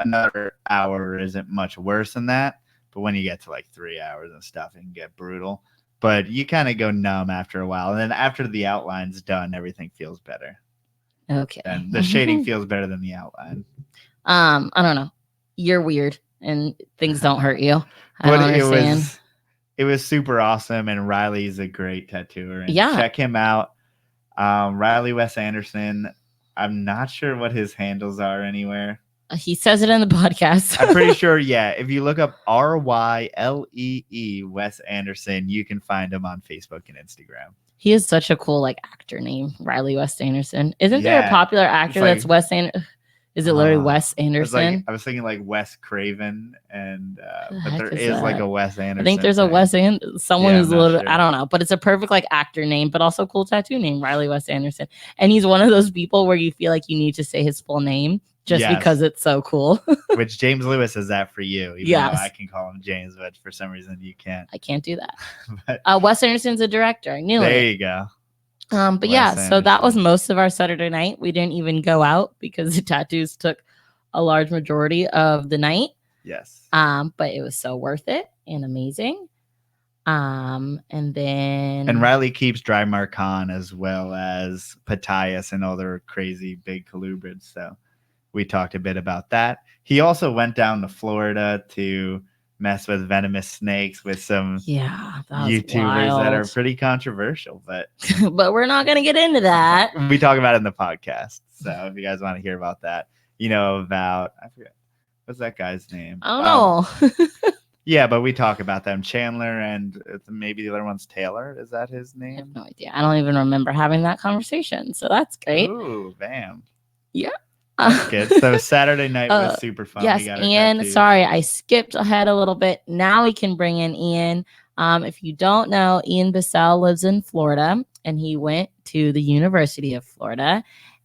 another hour isn't much worse than that. But when you get to like 3 hours and stuff, it can get brutal. But you kind of go numb after a while. And then after the outline's done, everything feels better. Okay. And the shading feels better than the outline. I don't know. You're weird and things don't hurt you. I don't understand. It was super awesome. And Riley's a great tattooer. And check him out. Riley Wes Anderson. I'm not sure what his handles are anywhere. He says it in the podcast. I'm pretty sure, if you look up RYLEE Wes Anderson, you can find him on Facebook and Instagram. He is such a cool actor name, Riley Wes Anderson. Isn't there a popular actor that's Wes Anderson? Is it literally Wes Anderson? I was thinking like Wes Craven, and but there is like a Wes Anderson. I think there's a Wes Anderson. Someone who's a little, I don't know, but it's a perfect actor name, but also cool tattoo name, Riley Wes Anderson. And he's one of those people where you feel like you need to say his full name. Just because it's so cool. Which James Lewis is that for you. Even though I can call him James, but for some reason you can't. I can't do that. Wes Anderson's a director. I knew there you go. But Wes Anderson. So that was most of our Saturday night. We didn't even go out because the tattoos took a large majority of the night. Yes. But it was so worth it and amazing. And Riley keeps Dry Marcon as well as Patias and other crazy big colubrids. So we talked a bit about that. He also went down to Florida to mess with venomous snakes with some YouTubers that are pretty controversial, but but we're not going to get into that. We talk about it in the podcast. So if you guys want to hear about that, about, I forget, what's that guy's name? I don't know. Yeah, but we talk about them. Chandler and maybe the other one's Taylor. Is that his name? I have no idea. I don't even remember having that conversation. So that's great. Ooh, bam. Yeah. That's good. So Saturday night was super fun. Yes, Ian. Sorry, I skipped ahead a little bit. Now we can bring in Ian. If you don't know, Ian Bissell lives in Florida, and he went to the University of Florida.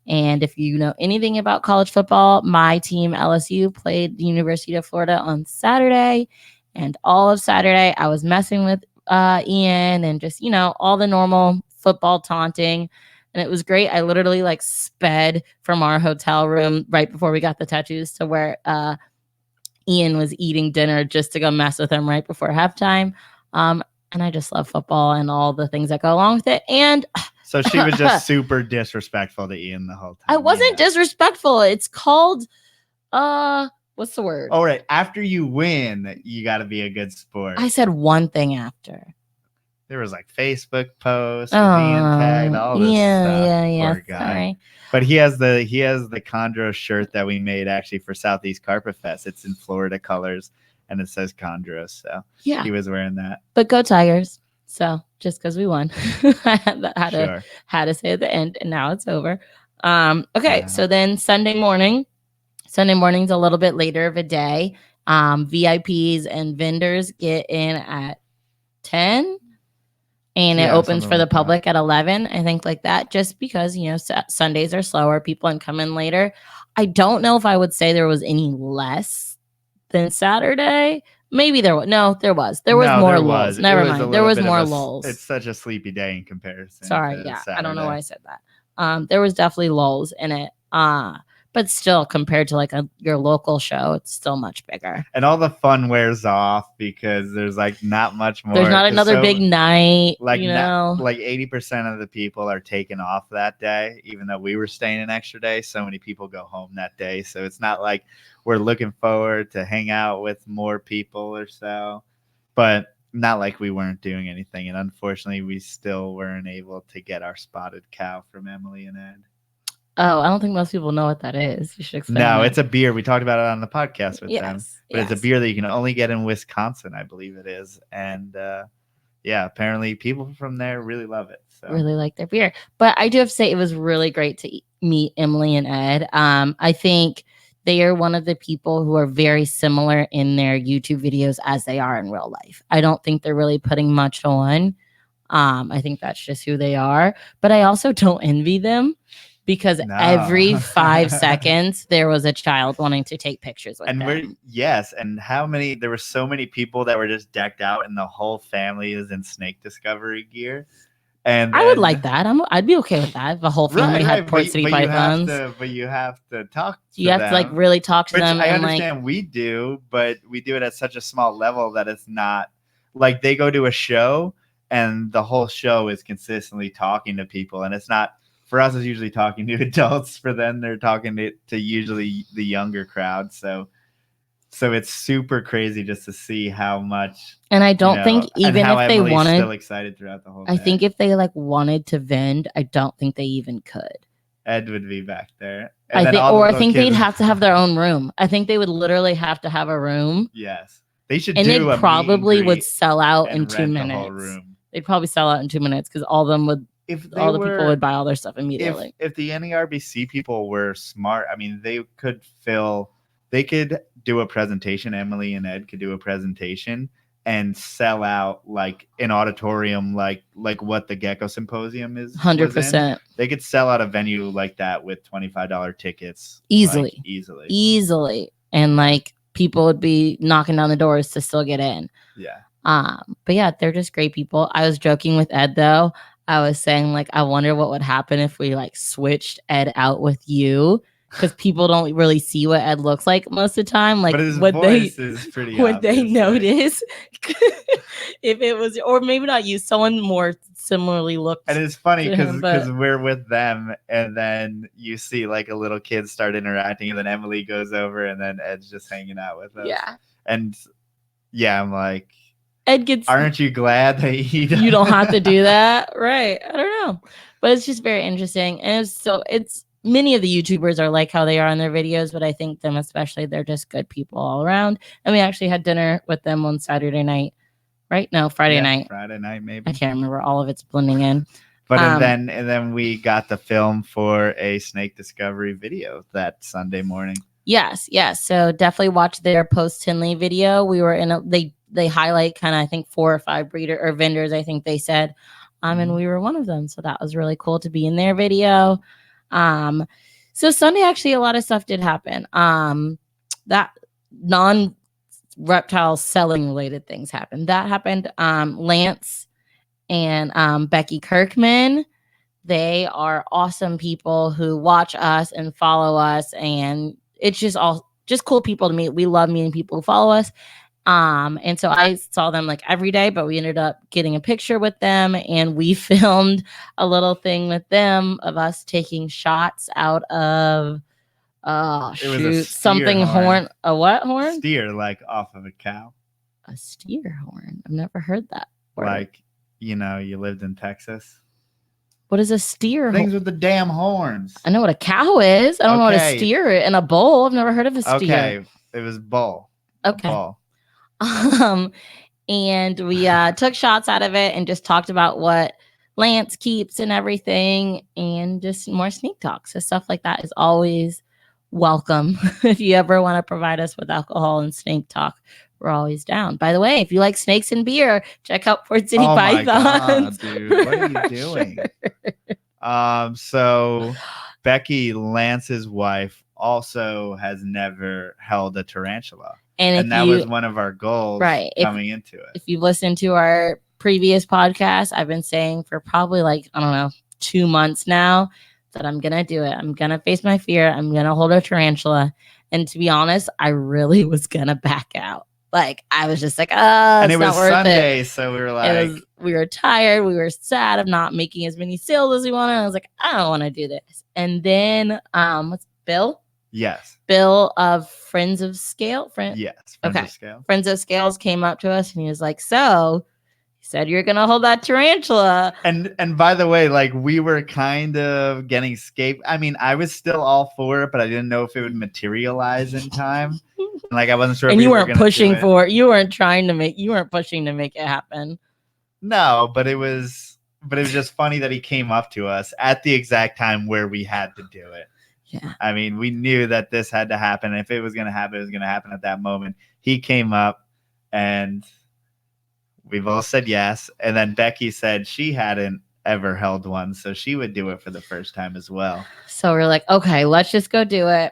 And if you know anything about college football, my team LSU played the University of Florida on Saturday, and all of Saturday I was messing with Ian and just all the normal football taunting. And it was great. I literally sped from our hotel room right before we got the tattoos to where Ian was eating dinner just to go mess with him right before halftime. And I just love football and all the things that go along with it. And so she was just super disrespectful to Ian the whole time. I wasn't disrespectful. It's called, what's the word? All right. After you win, you got to be a good sport. I said one thing after. There was Facebook posts, being tagged, all this stuff. Yeah. Poor guy. Sorry. But he has the Chondro shirt that we made actually for Southeast Carpet Fest. It's in Florida colors and it says Chondro. So he was wearing that. But go Tigers. So just because we won, I had to say at the end, and now it's over. Okay, so then Sunday morning's a little bit later of a day. VIPs and vendors get in at 10. And it opens for the public at 11, I think, like that, just because, Sundays are slower. People can come in later. I don't know if I would say there was any less than Saturday. Maybe there was. No, there was. There was more lulls. Never mind. There was more lulls. It's such a sleepy day in comparison. Sorry. Yeah. Saturday. I don't know why I said that. There was definitely lulls in it. but still compared to like your local show, it's still much bigger. And all the fun wears off because there's like not much more. There's not another big night, like 80% of the people are taken off that day, even though we were staying an extra day. So many people go home that day. So it's not like we're looking forward to hang out with more people or so, but not like we weren't doing anything. And unfortunately, we still weren't able to get our spotted cow from Emily and Ed. Oh, I don't think most people know what that is. You should explain. No, it's a beer. We talked about it on the podcast with them. But it's a beer that you can only get in Wisconsin, I believe it is. And apparently people from there really love it. So. Really like their beer. But I do have to say it was really great to meet Emily and Ed. I think they are one of the people who are very similar in their YouTube videos as they are in real life. I don't think they're really putting much on. I think that's just who they are. But I also don't envy them. Because every 5 seconds there was a child wanting to take pictures with them. And there were so many people that were just decked out and the whole family is in snake discovery gear. And I would like that. I'd be okay with that. If the whole family had Port City pythons. But you have to talk to You have to like really talk to them. I understand we do, but we do it at such a small level that it's not like they go to a show and the whole show is consistently talking to people, and it's not. For us, it's usually talking to adults. For them, they're talking to usually the younger crowd. So it's super crazy just to see how much. And I don't think even if they wanted, still excited throughout the whole day. I think if they like wanted to vend, I don't think they even could. Ed would be back there. I think they'd have to have their own room. I think they would literally have to have a room. Yes, they should. And it probably would sell out in 2 minutes. They'd probably sell out in 2 minutes because all of them would. All the people would buy all their stuff immediately. If the NARBC people were smart, I mean, they could do a presentation. Emily and Ed could do a presentation and sell out like an auditorium, like what the Gecko Symposium is. 100%. They could sell out a venue like that with $25 tickets. Easily. And like people would be knocking down the doors to still get in. Yeah. But yeah, they're just great people. I was joking with Ed though. I was saying, like, I wonder what would happen if we, like, switched Ed out with you. Because people don't really see what Ed looks like most of the time. Like, but his voice is pretty would they notice if it was, or maybe not you, someone more similarly looked. And it's funny because we're with them, and then you see, like, a little kid start interacting, and then Emily goes over, and then Ed's just hanging out with us. Yeah. And, yeah, I'm like, Ed gets. Aren't you glad that you don't have to do that? Right. I don't know. But it's just very interesting. And it's many of the YouTubers are like how they are in their videos, but I think them especially, they're just good people all around. And we actually had dinner with them on Saturday night, right? No, Friday night. Friday night, maybe. I can't remember. All of it's blending in. But and then we got the film for a snake discovery video that Sunday morning. Yes. So definitely watch their post-tinely video. We were in they highlight kind of, I think, 4 or 5 breeder or vendors, I think they said. And we were one of them. So that was really cool to be in their video. So Sunday, actually, a lot of stuff did happen. That non-reptile selling related things happened. That happened. Lance and Becky Kirkman, they are awesome people who watch us and follow us. And it's just cool people to meet. We love meeting people who follow us. And so I saw them like every day, but we ended up getting a picture with them, and we filmed a little thing with them of us taking shots out of something horn. A what horn? Steer, like off of a cow. A steer horn. I've never heard that word. Like, you lived in Texas. What is a steer? Things with the damn horns. I know what a cow is. I don't know what a steer is. In a bowl. I've never heard of a steer. Okay, it was bull. Okay. Bull. And we took shots out of it and just talked about what Lance keeps and everything, and just more sneak talk. So stuff like that is always welcome. If you ever want to provide us with alcohol and snake talk, we're always down. By the way, if you like snakes and beer, check out Port City Pythons. My God, dude, what are you doing? So Becky, Lance's wife, also has never held a tarantula. And that was one of our goals coming into it. If you've listened to our previous podcast, I've been saying for probably 2 months now Said, I'm going to do it. I'm going to face my fear. I'm going to hold a tarantula. And to be honest, I really was going to back out. Like, I was just like, and it's it was not worth Sunday, it. So we were like, we were tired. We were sad of not making as many sales as we wanted. I was like, I don't want to do this. And then, what's Bill? Yes. Bill of Friends of Scale. Yes. Friends of Scale. Friends of Scales came up to us and he was like, so he said, you're going to hold that tarantula. And by the way, like, we were kind of getting scape. I mean, I was still all for it, but I didn't know if it would materialize in time. Like, I wasn't sure. And you weren't pushing for it. You weren't pushing to make it happen. No, but it was just funny that he came up to us at the exact time where we had to do it. Yeah. I mean, we knew that this had to happen. If it was going to happen, it was going to happen at that moment. He came up and we both said yes. And then Becky said she hadn't ever held one, so she would do it for the first time as well. So we're like, okay, let's just go do it.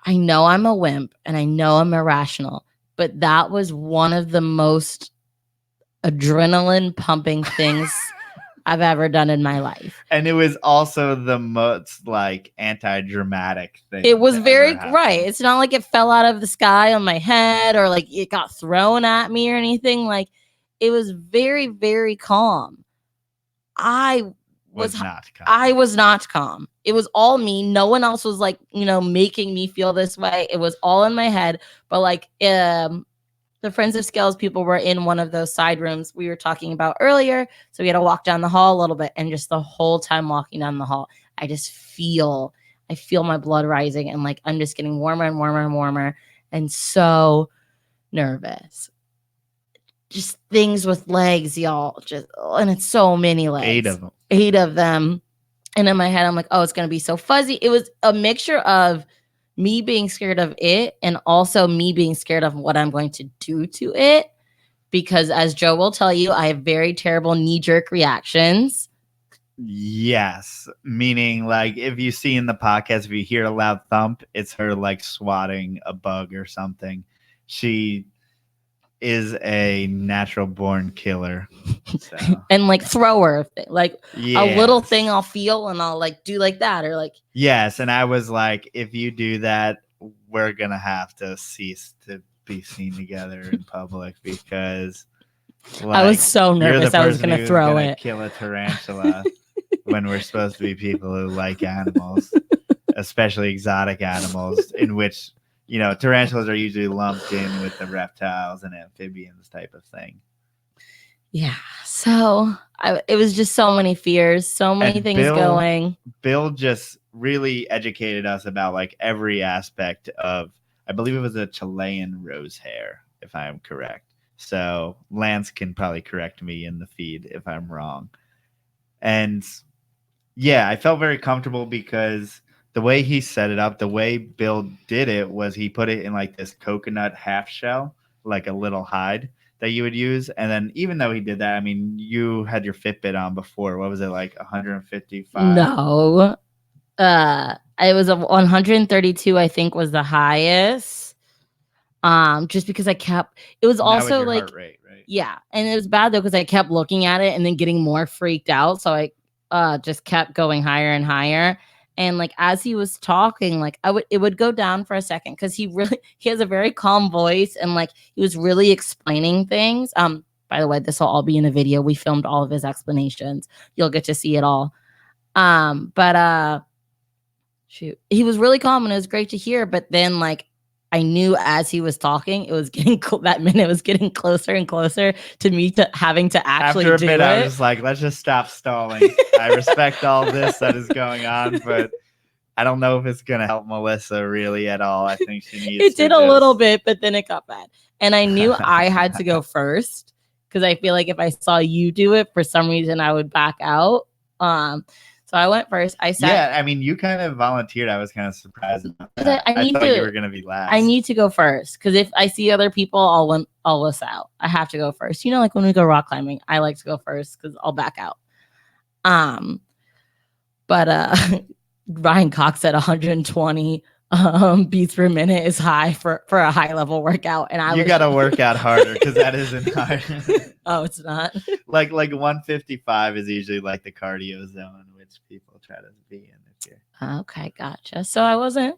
I know I'm a wimp and I know I'm irrational, but that was one of the most adrenaline pumping things I've ever done in my life. And it was also the most like anti-dramatic thing. It was very right. It's not like it fell out of the sky on my head or like it got thrown at me or anything. Like, it was very, very calm. I was not calm. It was all me. No one else was like, making me feel this way. It was all in my head. But like, the Friends of Scales people were in one of those side rooms we were talking about earlier. So we had to walk down the hall a little bit. And just the whole time walking down the hall, I feel my blood rising. And like, I'm just getting warmer and warmer and warmer. And so nervous. Just things with legs, y'all. And it's so many legs. 8 of them. And in my head, I'm like, oh, it's going to be so fuzzy. It was a mixture of me being scared of it and also me being scared of what I'm going to do to it. Because as Joe will tell you, I have very terrible knee-jerk reactions. Yes. Meaning, like, if you see in the podcast, if you hear a loud thump, it's her, like, swatting a bug or something. She is a natural-born killer. So. And, like, thrower. Like, a little thing I'll feel and I'll, like, do like that or, like. Yes, and I was like, if you do that, we're going to have to cease to be seen together in public because like, I was so nervous I was going to throw it. Kill a tarantula when we're supposed to be people who like animals, especially exotic animals, in which, tarantulas are usually lumped in with the reptiles and amphibians type of thing. Yeah, so it was just so many fears, so many things going. Bill just really educated us about like every aspect of, I believe it was a Chilean rose hair, if I'm correct. So Lance can probably correct me in the feed if I'm wrong. And yeah, I felt very comfortable because the way he set it up, the way Bill did it was he put it in like this coconut half shell, like a little hide that you would use. And then even though he did that, I mean, you had your Fitbit on before. What was it, like 155? No. It was a 132, I think, was the highest. Just because it was also like heart rate, right? Yeah. And it was bad though, because I kept looking at it and then getting more freaked out. So I just kept going higher and higher. And like as he was talking, like it would go down for a second because he has a very calm voice and like he was really explaining things. By the way, this will all be in a video. We filmed all of his explanations. You'll get to see it all. Shoot, he was really calm and it was great to hear. But then like I knew as he was talking, it was getting that minute was getting closer and closer to me having to actually do it. After a bit, I was like, let's just stop stalling. I respect all this that is going on, but I don't know if it's going to help Melissa really at all. I think she needs It did a little bit, but then it got bad. And I knew I had to go first because I feel like if I saw you do it, for some reason I would back out. So I went first. Yeah, I mean, you kind of volunteered. I was kind of surprised. I thought you were going to be last. I need to go first because if I see other people, I'll miss out. I have to go first. Like when we go rock climbing, I like to go first because I'll back out. But Ryan Cox at 120 beats per minute is high for a high level workout, and you got to work out harder because that isn't hard. Oh, it's not. Like 155 is usually like the cardio zone, which which people try to be in if you're. Okay, gotcha. So I wasn't.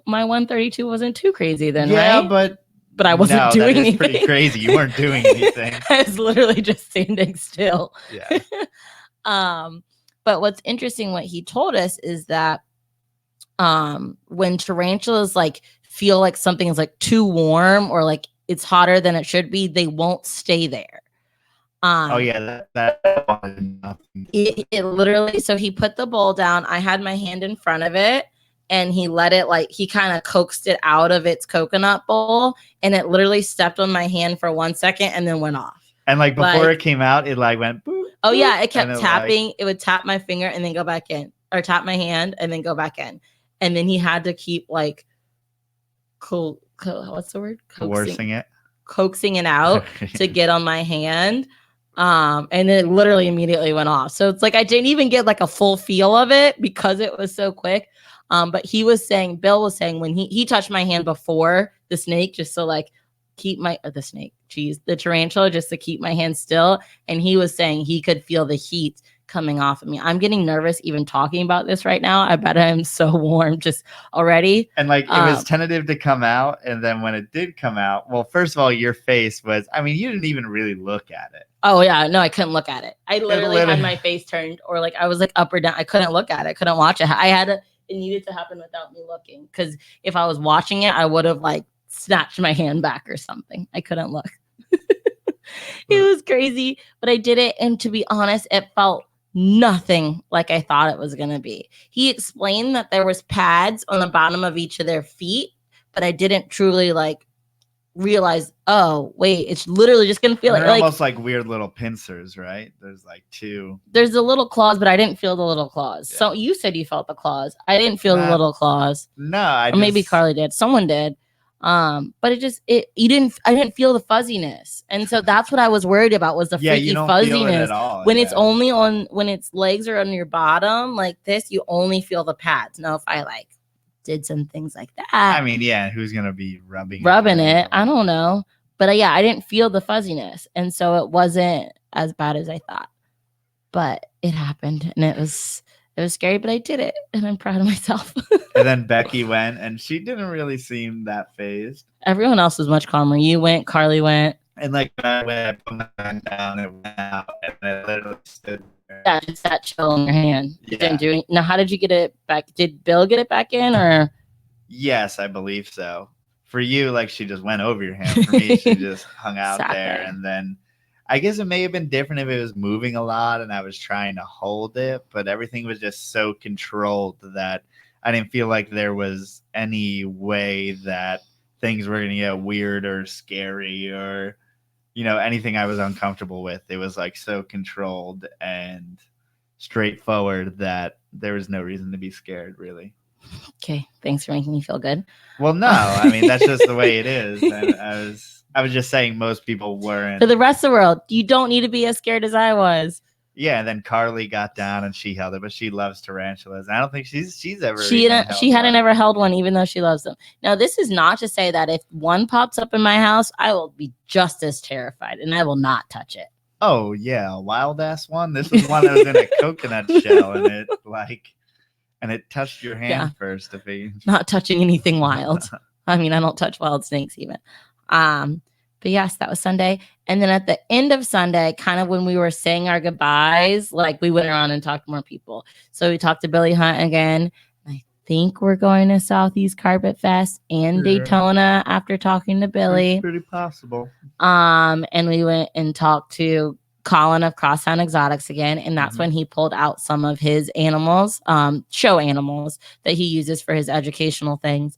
My 132 wasn't too crazy then, yeah, right? But I wasn't doing anything. That is pretty crazy. You weren't doing anything. I was literally just standing still. Yeah. But what's interesting, what he told us is that when tarantulas like feel like something is like too warm or like it's hotter than it should be, they won't stay there. Oh yeah, it literally. So he put the bowl down. I had my hand in front of it, and he let it he kind of coaxed it out of its coconut bowl, and it literally stepped on my hand for 1 second and then went off. And before it came out, it went boop. Oh yeah, it kept tapping. It would tap my finger and then go back in, or tap my hand and then go back in, and then he had to keep what's the word? Coaxing it out to get on my hand. And it literally immediately went off. So it's I didn't even get a full feel of it because it was so quick. But Bill was saying when he touched my hand before the snake, just to keep the tarantula, just to keep my hand still. And he was saying he could feel the heat coming off of me. I'm getting nervous even talking about this right now. I bet I'm so warm just already. And it was tentative to come out. And then when it did come out, well, first of all, your face was, you didn't even really look at it. Oh yeah, no, I couldn't look at it. I literally had my face turned, or I was up or down. I couldn't look at it. Couldn't watch it. It needed to happen without me looking, because if I was watching it, I would have snatched my hand back or something. I couldn't look. It was crazy, but I did it, and to be honest, it felt nothing like I thought it was gonna be. He explained that there was pads on the bottom of each of their feet, but I didn't truly realize, oh wait, it's literally just gonna feel almost like weird little pincers, right? There's two. There's the little claws, but I didn't feel the little claws. Yeah. So you said you felt the claws. I didn't feel the little claws. No, maybe Carly did. Someone did. But I didn't feel the fuzziness. And so that's what I was worried about, was the freaky fuzziness. Feel it at all, when it's only when its legs are on your bottom like this, you only feel the pads. Now if I did some things like that, who's gonna be rubbing it? I don't know. But I didn't feel the fuzziness. And so it wasn't as bad as I thought. But it happened, and it was scary, but I did it, and I'm proud of myself. And then Becky went, and she didn't really seem that phased. Everyone else was much calmer. You went, Carly went. And when I went, I put my hand down, it went out, and I literally stood there. Yeah, just that chill in your hand. Yeah. Didn't do it. Now, how did you get it back? Did Bill get it back in, or? Yes, I believe so. For you, she just went over your hand. For me, she just hung out there. And then I guess it may have been different if it was moving a lot and I was trying to hold it, but everything was just so controlled that I didn't feel like there was any way that things were going to get weird or scary or, anything I was uncomfortable with. It was so controlled and straightforward that there was no reason to be scared, really. Okay, thanks for making me feel good. Well, no, that's just the way it is. And I was just saying most people weren't. For the rest of the world, you don't need to be as scared as I was. Yeah, and then Carly got down and she held it, but she loves tarantulas. I don't think she's ever. She hadn't ever held one, even though she loves them. Now, this is not to say that if one pops up in my house, I will be just as terrified, and I will not touch it. Oh yeah, a wild ass one. This was one that was in a coconut shell, and it and it touched your hand first. To be not touching anything wild. I don't touch wild snakes even. But yes, that was Sunday. And then at the end of Sunday, kind of when we were saying our goodbyes, we went around and talked to more people. So we talked to Billy Hunt again. I think we're going to Southeast Carpet Fest and Daytona after talking to Billy. It's pretty possible. And we went and talked to Colin of Crosstown Exotics again. And that's when he pulled out some of his animals, show animals that he uses for his educational things.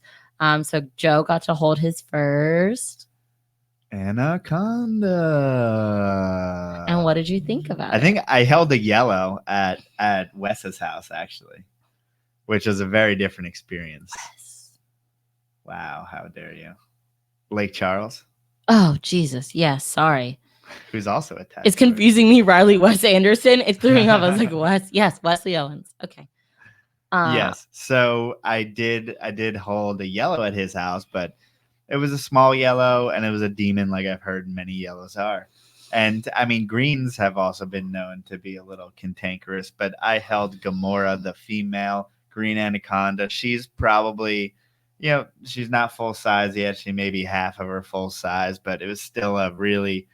So Joe got to hold his first anaconda. And what did you think about it? I think I held a yellow at Wes's house, actually, which was a very different experience. Wes. Wow, how dare you. Lake Charles. Oh, Jesus. Yes, sorry. Who's also attached. It's confusing me, Riley Wes Anderson. It's throwing up. I was like, Wes. Yes, Wesley Owens. Okay. Yes. So I did hold a yellow at his house, but it was a small yellow and it was a demon, like I've heard many yellows are. And I mean, greens have also been known to be a little cantankerous, but I held Gamora, the female green anaconda. She's probably, she's not full size yet. She may be half of her full size, but it was still a really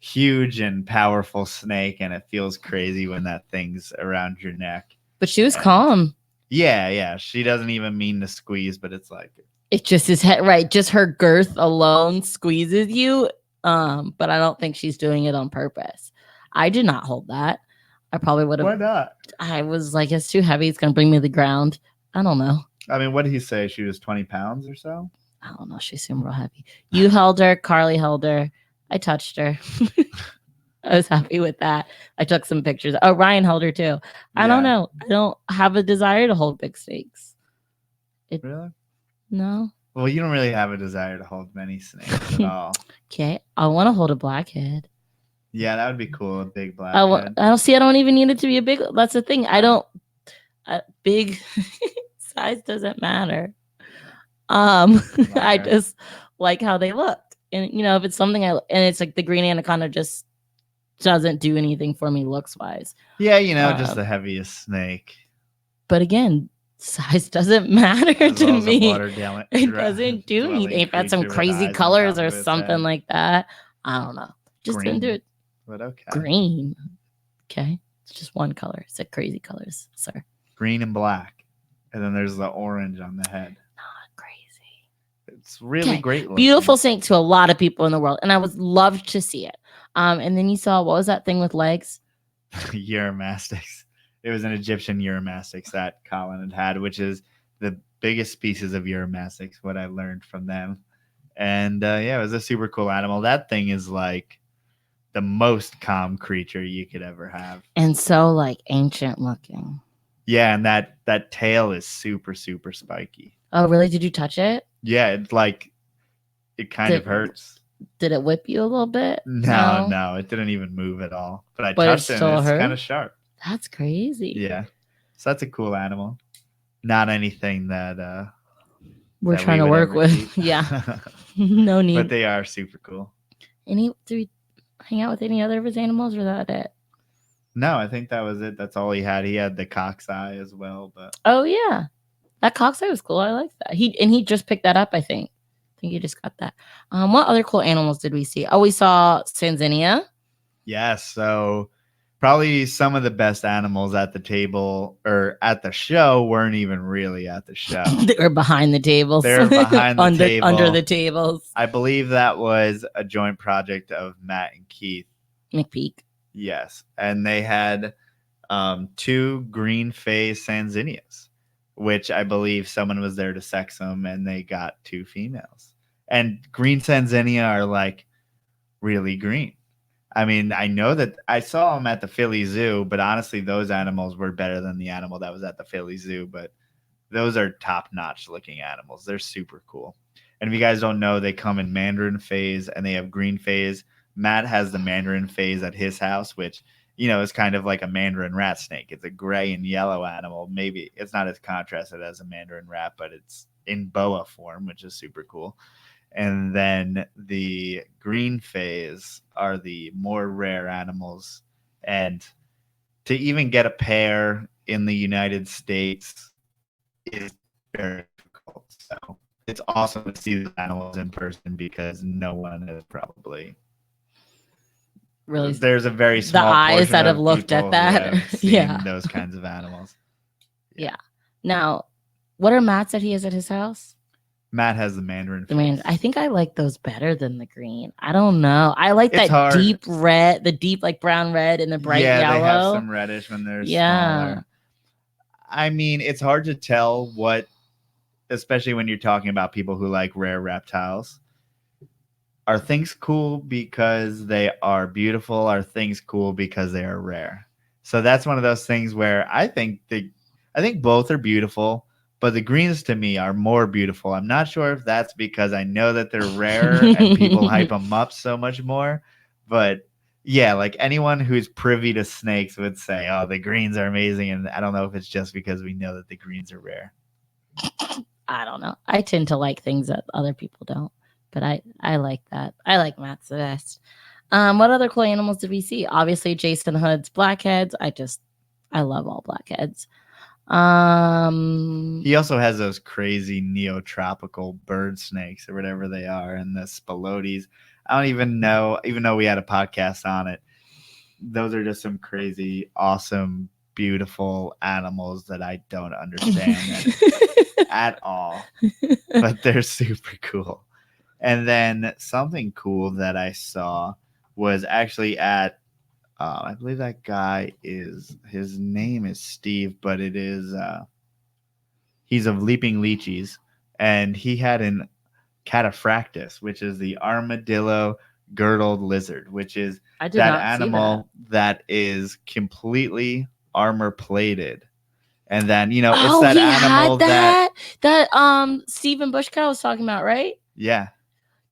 huge and powerful snake, and it feels crazy when that thing's around your neck. But she was calm. Yeah. She doesn't even mean to squeeze, but it's like it just is right. Just her girth alone squeezes you. But I don't think she's doing it on purpose. I did not hold that. I probably would have. Why not? I was like, it's too heavy. It's gonna bring me to the ground. I don't know. I mean, what did he say? She was 20 pounds or so? I don't know. She seemed real heavy. You held her. Carly held her. I touched her. I was happy with that. I took some pictures. Oh, Ryan held her too. I don't know. I don't have a desire to hold big snakes. Really? No. Well, you don't really have a desire to hold many snakes at all. Okay. I want to hold a blackhead. Yeah, that would be cool. A big blackhead. I don't even need it to be a big. That's the thing. I don't. Big size doesn't matter. I just like how they look. And if it's something and it's like the green anaconda just doesn't do anything for me looks wise. Yeah, just the heaviest snake. But again, size doesn't matter to me. It doesn't do anything. If it's some crazy colors or something like that, I don't know. Just didn't do it. But okay. Green. Okay. It's just one color. It's like crazy colors, sir. Green and black. And then there's the orange on the head. Not crazy. It's really great looking. Beautiful snake to a lot of people in the world. And I would love to see it. And then you saw, what was that thing with legs? Uromastyx. It was an Egyptian Uromastyx that Colin had, which is the biggest species of Uromastyx, what I learned from them. And it was a super cool animal. That thing is like the most calm creature you could ever have. And so like ancient looking. Yeah, and that tail is super, super spiky. Oh, really? Did you touch it? Yeah, it's like it kind of hurts. Did it whip you a little bit? No, it didn't even move at all. But I touched it and it's kind of sharp. That's crazy. Yeah. So that's a cool animal. Not anything that we're trying to work with. Yeah. No need. But they are super cool. Do we hang out with any other of his animals or that it? No, I think that was it. That's all he had. He had the cock's eye as well, but oh yeah. That cock's eye was cool. I like that. He just picked that up, I think. I think he just got that. What other cool animals did we see? Oh, we saw Sanzinia. Yes, so probably some of the best animals at the table or at the show weren't even really at the show. They were behind the tables. They were behind the table. Under the tables. I believe that was a joint project of Matt and Keith McPeak. Yes, and they had 2 green phase Sanzinias, which I believe someone was there to sex them, and they got 2 females. And green Sanzinia are like really green. I mean, I know that I saw them at the Philly Zoo, but honestly, those animals were better than the animal that was at the Philly Zoo. But those are top-notch looking animals. They're super cool. And if you guys don't know, they come in Mandarin phase and they have green phase. Matt has the Mandarin phase at his house, which, is kind of like a Mandarin rat snake. It's a gray and yellow animal. Maybe it's not as contrasted as a Mandarin rat, but it's in boa form, which is super cool. And then the green phase are the more rare animals. And to even get a pair in the United States is very difficult. So it's awesome to see the animals in person because no one has probably really. There's a very small the eyes that have looked at that. Yeah, those kinds of animals. Yeah. Now, what are Matt said he has at his house? Matt has the Mandarin. I think I like those better than the green. I don't know. I like that deep red, the deep like brown red and the bright yellow. Yeah, they have some reddish when they're smaller. I mean, it's hard to tell what, especially when you're talking about people who like rare reptiles. Are things cool because they are beautiful? Are things cool because they are rare? So that's one of those things where I think both are beautiful. But the greens to me are more beautiful. I'm not sure if that's because I know that they're rare and people hype them up so much more. But yeah, like anyone who's privy to snakes would say, oh, the greens are amazing. And I don't know if it's just because we know that the greens are rare. I don't know. I tend to like things that other people don't. But I like that. I like Matt's the best. What other cool animals did we see? Obviously, Jason Hood's blackheads. I love all blackheads. He also has those crazy neotropical bird snakes or whatever they are, and the spilotes. I don't even know, even though we had a podcast on it. Those are just some crazy, awesome, beautiful animals that I don't understand at all, but they're super cool. And then something cool that I saw was actually at, I believe that guy his name is Steve, but it is, he's of Leaping Lychees, and he had an cataphractus, which is the armadillo girdled lizard, which is that animal that is completely armor plated. And then, it's that animal that Stephen Bushkow was talking about, right? Yeah.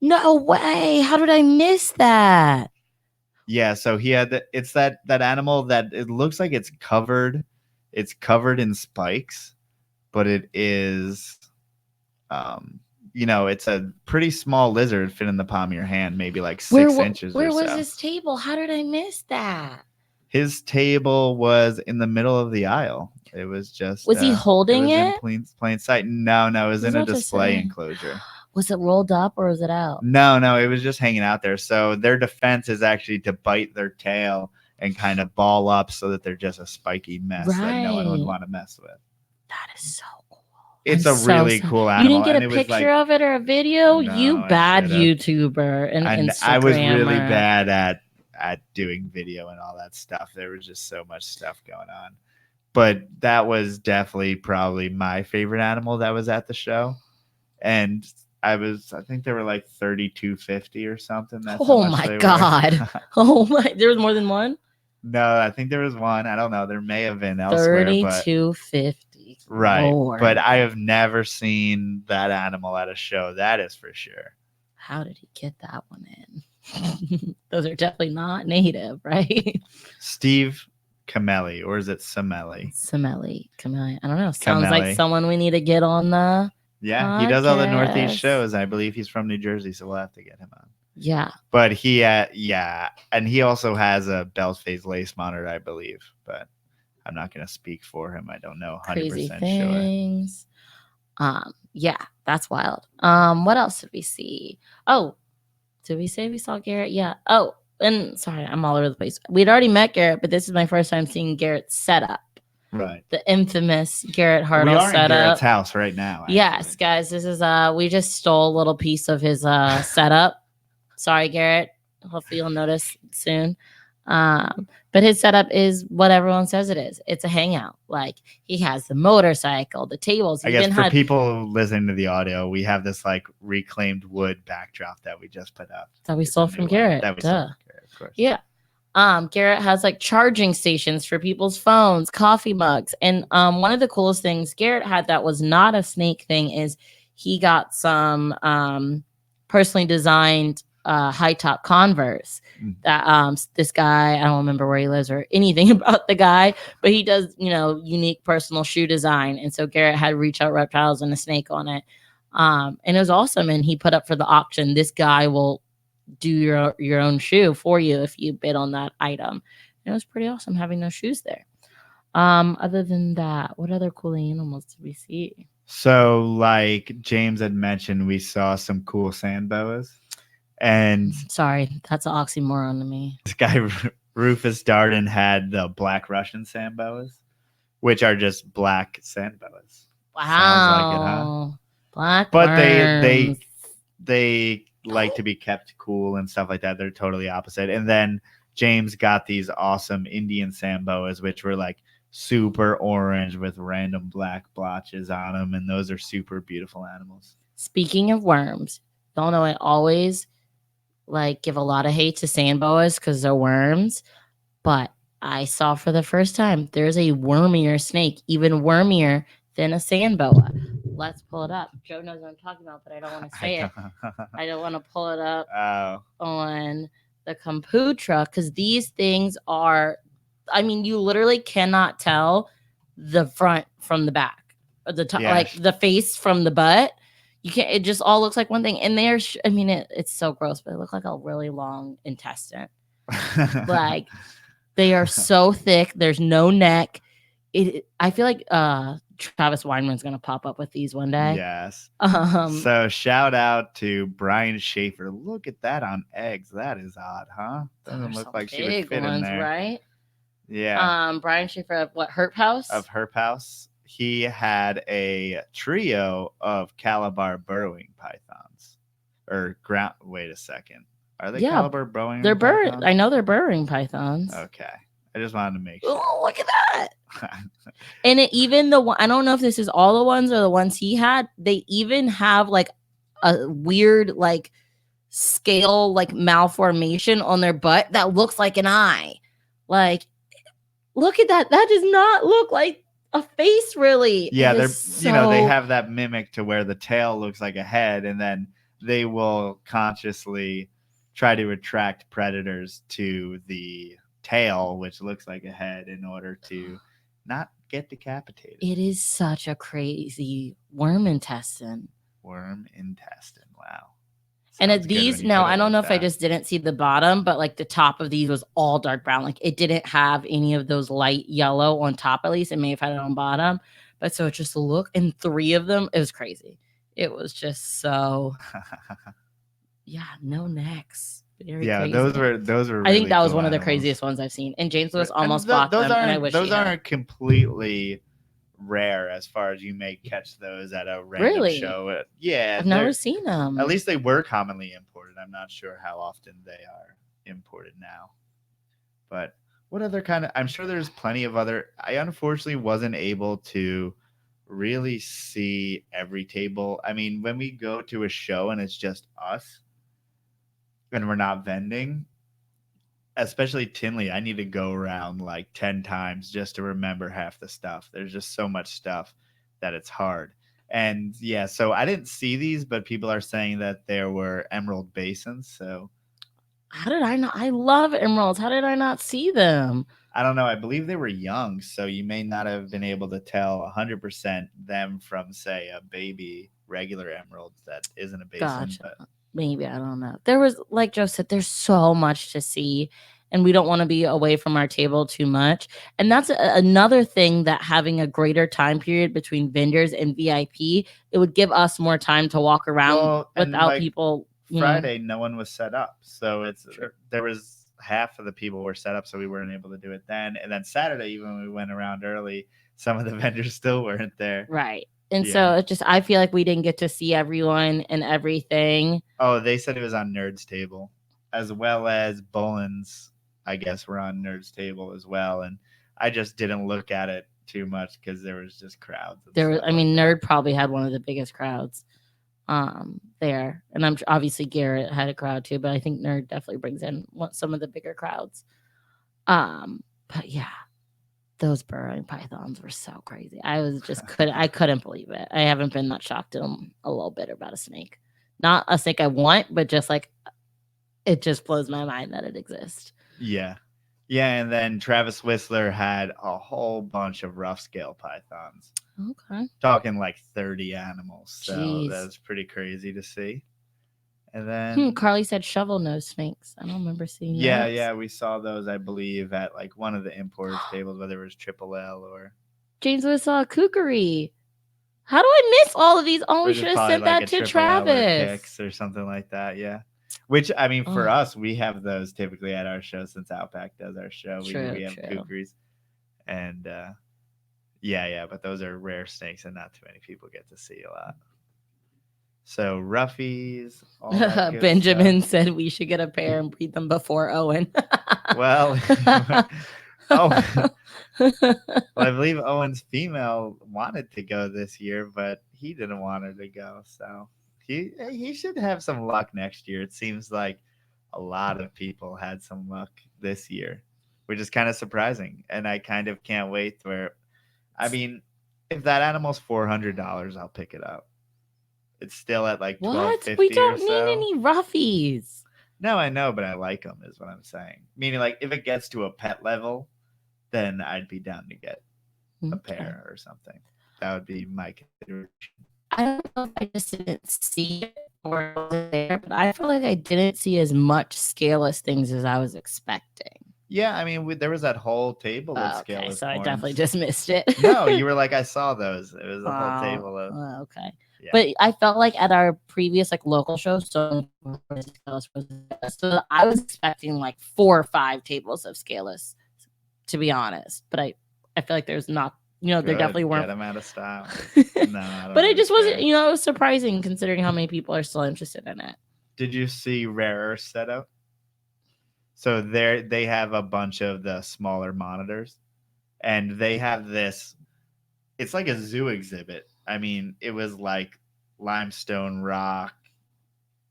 No way. How did I miss that? Yeah, so he had it's that animal that it looks like it's covered in spikes, but it is it's a pretty small lizard fit in the palm of your hand, maybe like 6 inches or so. Where was his table? How did I miss that? His table was in the middle of the aisle. It was just. Was he holding it? In plain sight. No, it was in a display enclosure. Was it rolled up or was it out? No, it was just hanging out there. So their defense is actually to bite their tail and kind of ball up so that they're just a spiky mess that no one would want to mess with. That is so cool. It's really cool animal. You didn't get a picture of it or a video? No, you bad YouTuber and Instagrammer. I was really bad at doing video and all that stuff. There was just so much stuff going on. But that was definitely probably my favorite animal that was at the show. And I think they were like $32.50 or something. That's oh my God. Oh my, there was more than one? No, I think there was one. I don't know. There may have been elsewhere. $32.50. Right. Lord. But I have never seen that animal at a show. That is for sure. How did he get that one in? Those are definitely not native, right? Steve Camelli, or is it Samelli? Camelli. I don't know. Sounds like someone we need to get on the podcast. He does all the Northeast shows. I believe he's from New Jersey, so we'll have to get him on. Yeah. But and he also has a Bell's phase lace monitor, I believe. But I'm not going to speak for him. I don't know 100% Crazy things. Sure. Yeah, that's wild. What else did we see? Oh, did we say we saw Garrett? Yeah. Oh, and sorry, I'm all over the place. We'd already met Garrett, but this is my first time seeing Garrett's setup. Right. The infamous Garrett Hartle setup. We are in Garrett's house right now. Actually. Yes, guys. This is we just stole a little piece of his setup. Sorry, Garrett. Hopefully you'll notice soon. But his setup is what everyone says it is. It's a hangout. Like he has the motorcycle, the tables. I guess for people listening to the audio, we have this like reclaimed wood backdrop that we just put up. That we stole from Garrett. Of course. Yeah. Garrett has like charging stations for people's phones, coffee mugs. And one of the coolest things Garrett had that was not a snake thing is he got some personally designed high top Converse that this guy, I don't remember where he lives or anything about the guy, but he does, unique personal shoe design. And so Garrett had Reach Out Reptiles and a snake on it. And it was awesome. And he put up for the auction, this guy will do your own shoe for you if you bid on that item. And it was pretty awesome having those shoes there. Other than that, what other cool animals did we see? So like James had mentioned, we saw some cool sand boas. And sorry, that's an oxymoron to me. This guy Rufus Darden had the black Russian sand boas, which are just black sand boas. Wow. Sounds like it, huh? Black but worms. they like to be kept cool and stuff like that. They're totally opposite. And then James got these awesome Indian sand boas, which were like super orange with random black blotches on them, and those are super beautiful animals. Speaking of worms, y'all know I always give a lot of hate to sand boas because they're worms, but I saw for the first time there's a wormier snake, even wormier than a sand boa. Let's pull it up. Joe knows what I'm talking about, but I don't want to say it. I don't want to pull it up on the Komputra because these things are, you literally cannot tell the front from the back, or the top, like the face from the butt. You can't. It just all looks like one thing, and they're. I mean, it's so gross, but it looks like a really long intestine. Like they are so thick. There's no neck. I feel like Travis Weinman's gonna pop up with these one day. Yes. So shout out to Brian Schaefer. Look at that on eggs. That is odd, huh? Doesn't look like she would fit in there, right? Yeah. Brian Schaefer of what? Herp House. Of Herp House. He had a trio of Calabar burrowing pythons. Or ground. Wait a second. Are they Calabar burrowing? They're I know they're burrowing pythons. Okay. I just wanted to make sure. Oh, look at that. And even the one, I don't know if this is all the ones or the ones he had, they even have like a weird like scale like malformation on their butt that looks like an eye. Like, look at that. That does not look like a face, really. Yeah, they're they have that mimic to where the tail looks like a head, and then they will consciously try to attract predators to the tail, which looks like a head, in order to not get decapitated. It is such a crazy worm intestine. Worm intestine. Wow. And at these, now I don't know if I just didn't see the bottom, but like the top of these was all dark brown. Like it didn't have any of those light yellow on top, at least. It may have had it on bottom. But so it just looked, and 3 of them, it was crazy. It was just so, no necks. Very crazy. those were really I think that was cool one of the animals. craziest ones I've seen. And James Lewis almost bought them, and I wish those aren't completely rare as far as you may catch those at a random show. Yeah, I've never seen them. At least they were commonly imported. I'm not sure how often they are imported now. But what other kind of, I'm sure there's plenty of other, I unfortunately wasn't able to really see every table. I mean, when we go to a show and it's just us and we're not vending, especially Tinley, I need to go around like 10 times just to remember half the stuff. There's just so much stuff that it's hard. And yeah, so I didn't see these, but people are saying that there were emerald basins. So how did I not? I love emeralds. How did I not see them? I don't know. I believe they were young, so you may not have been able to tell 100% them from, say, a baby regular emerald that isn't a basin. Gotcha. But maybe, I don't know. There was, like Joe said, there's so much to see, and we don't want to be away from our table too much. And that's another thing, that having a greater time period between vendors and VIP, it would give us more time to walk around without like people. Friday, no one was set up, so there was half of the people were set up, so we weren't able to do it then. And then Saturday, even when we went around early, some of the vendors still weren't there. Right. And so it's just, I feel like we didn't get to see everyone and everything. Oh, they said it was on Nerd's table, as well as Bolin's, I guess, were on Nerd's table as well. And I just didn't look at it too much because there was just crowds. Nerd probably had one of the biggest crowds there. And I'm obviously Garrett had a crowd too, but I think Nerd definitely brings in some of the bigger crowds. But yeah, those burrowing pythons were so crazy. I couldn't believe it. I haven't been that shocked in a little bit about a snake. Not a snake I want, but just like, it just blows my mind that it exists. Yeah. Yeah, and then Travis Whistler had a whole bunch of rough scale pythons. Okay. Talking like 30 animals. So that's pretty crazy to see. And then Carly said shovel nose snakes. I don't remember seeing those. Yeah, we saw those, I believe, at like one of the imported tables, whether it was Triple L or James Lewis saw a kookery. How do I miss all of these? Oh, we should have sent that to Travis. Or something like that, yeah. Which, I mean, for us, we have those typically at our show since Outback does our show. We have kookeries. And but those are rare snakes and not too many people get to see a lot. So roughies. All that Benjamin said we should get a pair and breed them before Owen. Well, I believe Owen's female wanted to go this year, but he didn't want her to go. So he should have some luck next year. It seems like a lot of people had some luck this year, which is kind of surprising. And I kind of can't wait I mean, if that animal's $400, I'll pick it up. It's still at like $1,250. We don't need any roughies. No, I know, but I like them, is what I'm saying. Meaning, like, if it gets to a pet level, then I'd be down to get a pair or something. That would be my consideration. I don't know if I just didn't see it or it wasn't there, but I feel like I didn't see as much scaleless things as I was expecting. Yeah, I mean, there was that whole table of Okay, scaleless so I corns. definitely just missed it. No, you were like, I saw those. It was a whole table of. Okay. Yeah. But I felt like at our previous like local show, so I was expecting like 4 or 5 tables of scaleless, to be honest. But I feel like there's not, there definitely weren't. Get them out of style. No, but it just wasn't, it was surprising considering how many people are still interested in it. Did you see Rare Earth setup? So they have a bunch of the smaller monitors, and they have this. It's like a zoo exhibit. I mean, it was like limestone rock,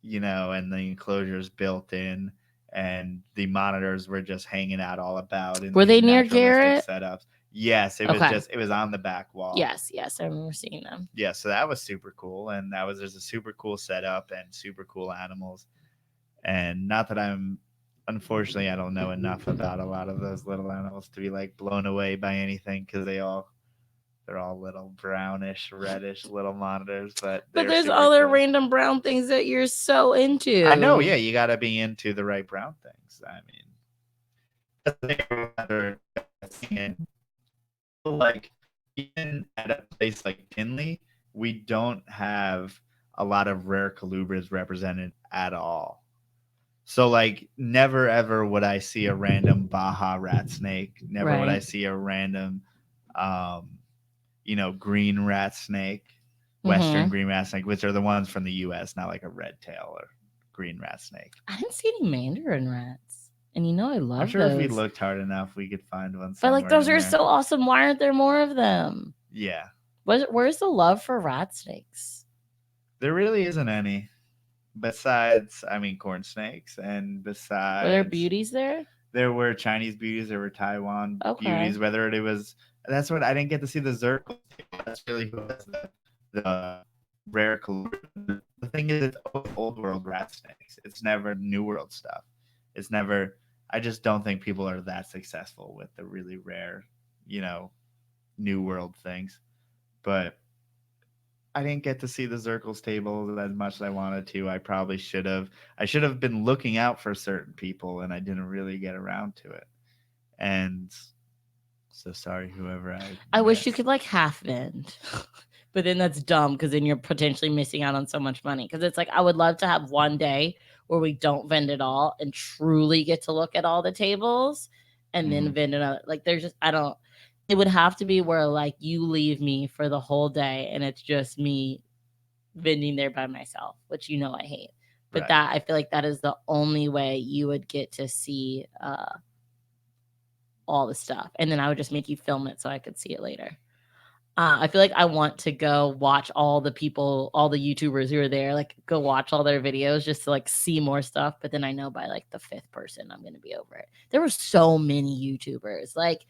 and the enclosures built in, and the monitors were just hanging out all about. Were they near Garrett? Setups. Yes, it was on the back wall. Yes, I remember seeing them. Yeah, so that was super cool, and that was just a super cool setup and super cool animals. And not that unfortunately, I don't know enough about a lot of those little animals to be like blown away by anything, because they're all little brownish, reddish little monitors. But there's other random brown things that you're so into. I know, yeah, you got to be into the right brown things. I mean, like even at a place like Tinley, we don't have a lot of rare colubras represented at all. So like never ever would I see a random Baja rat snake. Never would I see a random green rat snake, Western green rat snake, which are the ones from the US, not like a red tail or green rat snake. I didn't see any mandarin rats. And I love I'm sure those. if we looked hard enough, we could find one. But like those are so awesome. Why aren't there more of them? Yeah. Where's the love for rat snakes? There really isn't any. Besides, corn snakes, and besides... Were there beauties there? There were Chinese beauties. There were Taiwan beauties. Whether it was... That's what I didn't get to see the zircon. That's really who was the rare color. The thing is, it's old world rat snakes. It's never new world stuff. It's never... I just don't think people are that successful with the really rare, new world things. But I didn't get to see the Zirkles table as much as I wanted to. I probably should have. I should have been looking out for certain people, and I didn't really get around to it. And so sorry, whoever I wish you could like half vend. But then that's dumb, because then you're potentially missing out on so much money. Because it's like, I would love to have one day where we don't vend at all and truly get to look at all the tables and then vend another. Like there's just, it would have to be where like you leave me for the whole day and it's just me vending there by myself, which I hate. But that, I feel like that is the only way you would get to see all the stuff. And then I would just make you film it so I could see it later. I feel like I want to go watch all the people, all the YouTubers who are there, like go watch all their videos just to like see more stuff. But then I know by like the 5th person, I'm going to be over it. There were so many YouTubers. Like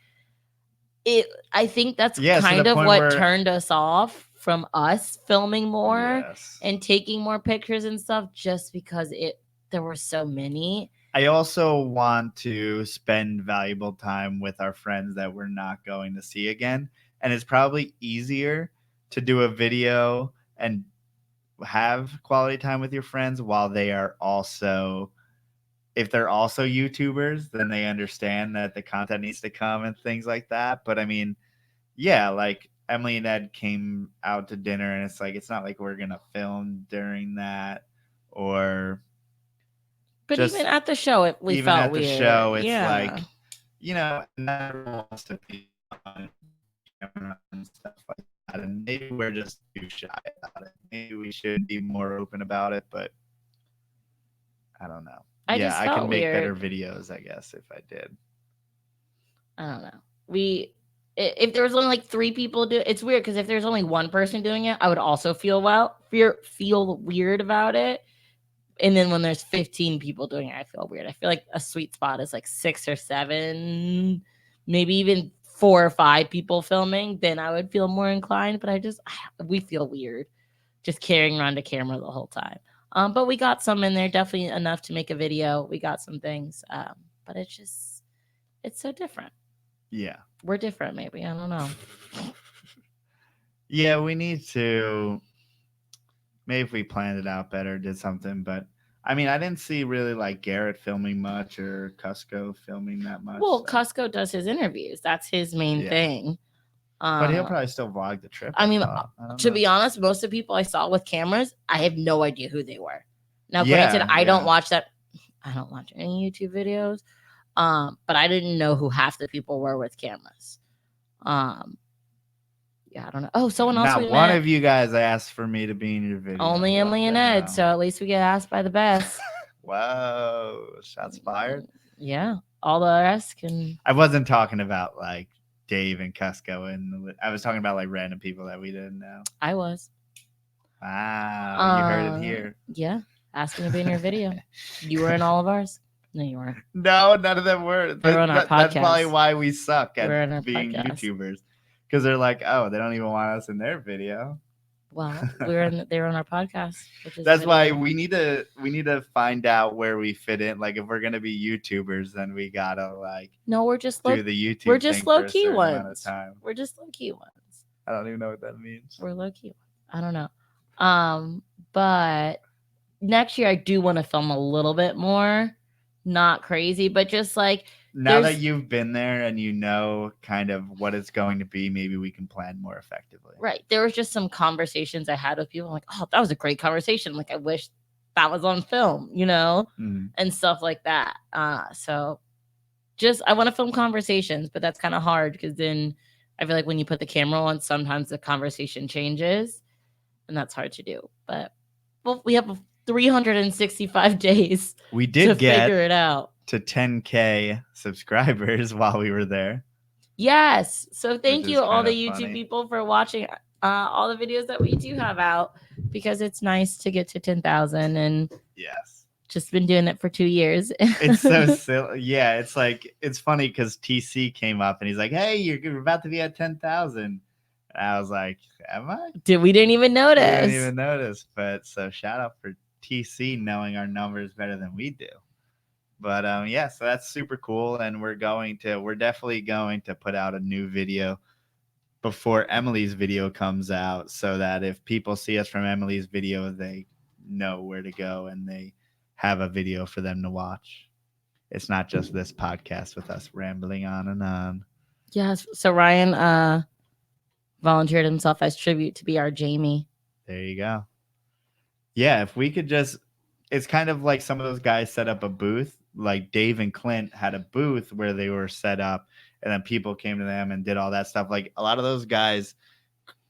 I think that's kind of what turned us off from us filming more and taking more pictures and stuff, just because there were so many. I also want to spend valuable time with our friends that we're not going to see again. And it's probably easier to do a video and have quality time with your friends while they are also, if they're also YouTubers, then they understand that the content needs to come and things like that. But I mean, yeah, like Emily and Ed came out to dinner, and it's like, it's not like we're going to film during that or... But even at the show, we felt weird. Even at the show, it's like, not everyone wants to be on camera and stuff like that. And maybe we're just too shy about it. Maybe we should be more open about it, but I don't know. I can make better videos, I guess, if I did. I don't know. If there was only like 3 people it's weird, because if there's only 1 person doing it, I would also feel weird about it. And then when there's 15 people doing it, I feel weird. I feel like a sweet spot is like 6 or 7, maybe even 4 or 5 people filming. Then I would feel more inclined. But we feel weird just carrying around a camera the whole time. But we got some in there, definitely enough to make a video. We got some things. But it's so different. Yeah. We're different, maybe. I don't know. Yeah, we need to Maybe if we planned it out better, did something. But I mean, I didn't see really like Garrett filming much or Cusco filming that much. Well, so. Cusco does his interviews. That's his main thing. But he'll probably still vlog the trip. I mean, to be honest, most of the people I saw with cameras, I have no idea who they were. Now, granted, I don't watch that. I don't watch any YouTube videos. But I didn't know who half the people were with cameras. Yeah, I don't know. Oh, someone else. Not one of you guys asked for me to be in your video. Only Emily and Ed, so at least we get asked by the best. Whoa, shots fired. Yeah, all the rest can. I wasn't talking about like Dave and Cusco, and I was talking about like random people that we didn't know. I was. Wow, you heard it here. Yeah, asking to be in your video. You were in all of ours. No, you weren't. No, none of them were. They were on our podcast. That's probably why we suck at being podcast. YouTubers. Because they're like, oh, they don't even want us in their video. Well, they were on our podcast. That's why we need to find out where we fit in. Like, if we're gonna be YouTubers, then we gotta like. No, we're just do the YouTube. We're just low key ones. We're just low key ones. I don't even know what that means. We're low key. I don't know. But next year I do want to film a little bit more. Not crazy, but just like. Now that you've been there and you know kind of what it's going to be, maybe we can plan more effectively. Right. There was just some conversations I had with people. I'm like, oh, that was a great conversation. Like, I wish that was on film, and stuff like that. So just, I want to film conversations, but that's kind of hard because then I feel like when you put the camera on, sometimes the conversation changes and that's hard to do. But we have 365 days. We did figure it out. To 10K subscribers while we were there. Yes. So thank you all the YouTube people for watching all the videos that we do have out, because it's nice to get to 10,000 and just been doing it for 2 years. It's so silly. Yeah, it's like, it's funny because TC came up and he's like, hey, you're about to be at 10,000. And I was like, am I? We didn't even notice. We didn't even notice. But so shout out for TC knowing our numbers better than we do. But so that's super cool, and we're definitely going to put out a new video before Emily's video comes out, so that if people see us from Emily's video, they know where to go and they have a video for them to watch. It's not just this podcast with us rambling on and on. Yes. So Ryan volunteered himself as tribute to be our Jamie. There you go. Yeah, if we could just, it's kind of like some of those guys set up a booth. Like Dave and Clint had a booth where they were set up and then people came to them and did all that stuff. Like a lot of those guys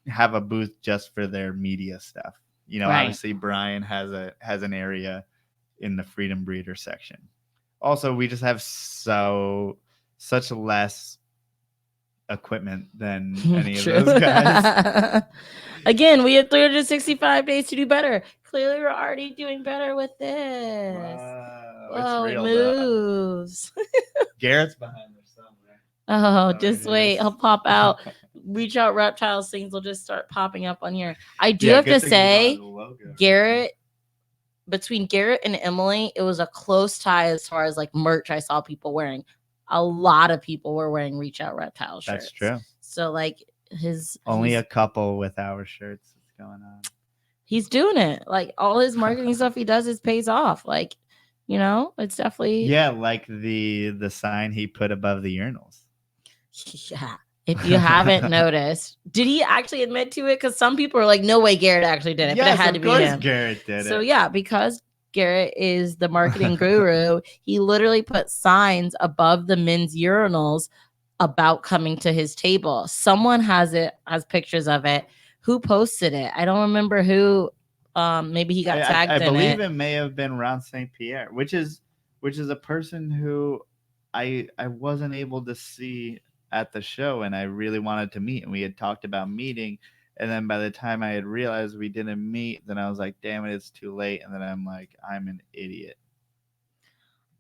have a booth just for their media stuff. Obviously Brian has an area in the Freedom Breeder section. Also, we just have such less equipment than any of those guys. Again, we have 365 days to do better. Clearly, we're already doing better with this. Whoa, it moves. Garrett's behind there somewhere. Oh, just wait. He'll pop out. Reach Out Reptiles things will just start popping up on here. I do have to say, between Garrett and Emily, it was a close tie as far as like merch I saw people wearing. A lot of people were wearing Reach Out Reptile shirts. That's true. So like only a couple with our shirts going on. He's doing it. Like all his marketing stuff he does pays off. Like, it's definitely like the sign he put above the urinals. Yeah. If you haven't noticed, did he actually admit to it? Because some people are like, no way Garrett actually did it, but it had to be him. Garrett did it. So yeah, because Garrett is the marketing guru, he literally put signs above the men's urinals about coming to his table. Someone has pictures of it. Who posted it? I don't remember who. Maybe he got tagged in it. I believe it may have been Ron St. Pierre, which is a person who I wasn't able to see at the show, and I really wanted to meet. And we had talked about meeting, and then by the time I had realized we didn't meet, then I was like, damn it, it's too late. And then I'm like, I'm an idiot.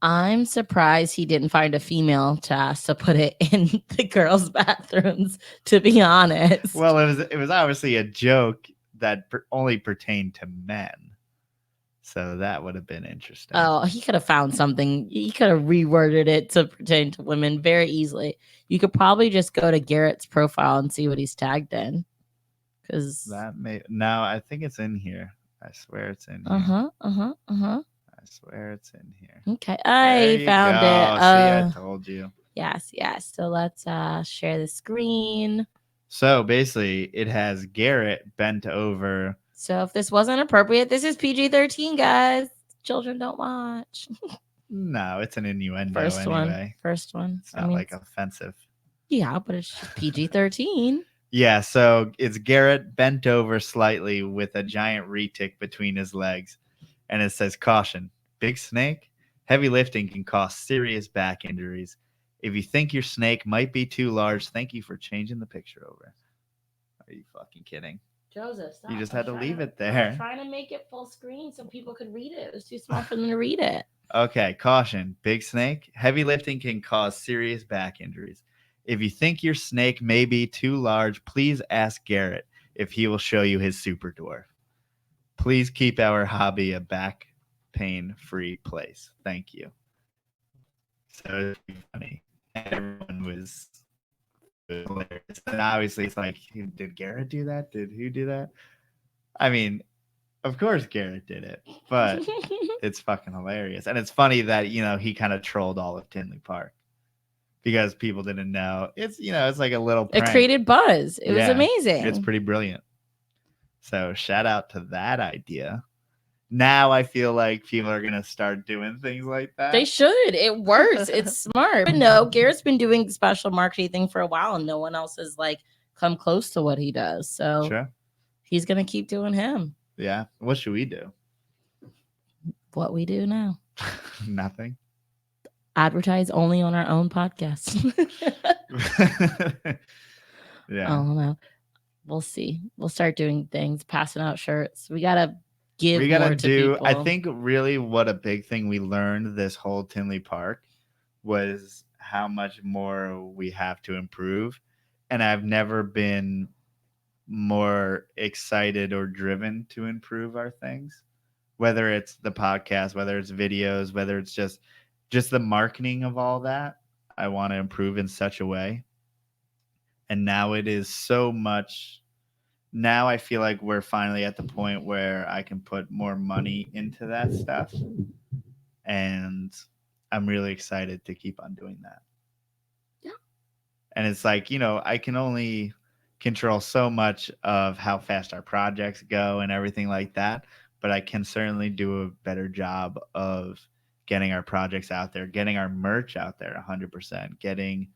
I'm surprised he didn't find a female to ask to put it in the girls' bathrooms, to be honest. Well, it was obviously a joke that only pertained to men. So that would have been interesting. Oh, he could have found something. He could have reworded it to pertain to women very easily. You could probably just go to Garrett's profile and see what he's tagged in. Because I think it's in here. I swear it's in here. I swear it's in here. Okay, I found it. See, I told you. Yes. So let's share the screen. So basically, it has Garrett bent over. So if this wasn't appropriate, this is PG-13, guys. Children don't watch. No, it's an innuendo First anyway. one. It's not like offensive. Yeah, but it's just PG-13. Yeah, so it's Garrett bent over slightly with a giant retic between his legs. And it says, caution, big snake, heavy lifting can cause serious back injuries. If you think your snake might be too large, thank you for changing the picture over. Are you fucking kidding? Joseph, stop. You just had to leave it there. I'm trying to make it full screen so people could read it. It was too small for them to read it. Okay, caution, big snake, heavy lifting can cause serious back injuries. If you think your snake may be too large, please ask Garrett if he will show you his super dwarf. Please keep our hobby a back pain-free place. Thank you. So it's funny. Everyone was hilarious. And obviously it's like, did Garrett do that? Did who do that? I mean, of course Garrett did it, but it's fucking hilarious. And it's funny that, he kind of trolled all of Tinley Park because people didn't know. It's, it's like a little prank. It created buzz. It was amazing. It's pretty brilliant. So shout out to that idea. Now I feel like people are going to start doing things like that. They should. It works. It's smart. But no, Garrett's been doing special marketing thing for a while and no one else has come close to what he does. So he's going to keep doing him. Yeah. What should we do? What we do now. Nothing. Advertise only on our own podcast. Yeah. Oh, no. We'll see. We'll start doing things, passing out shirts. We got to give more to people. I think really what a big thing we learned this whole Tinley Park was how much more we have to improve. And I've never been more excited or driven to improve our things, whether it's the podcast, whether it's videos, whether it's just the marketing of all that. I want to improve in such a way. And now it is so much. Now I feel like we're finally at the point where I can put more money into that stuff. And I'm really excited to keep on doing that. Yeah. And it's like, I can only control so much of how fast our projects go and everything like that. But I can certainly do a better job of getting our projects out there, getting our merch out there 100%, getting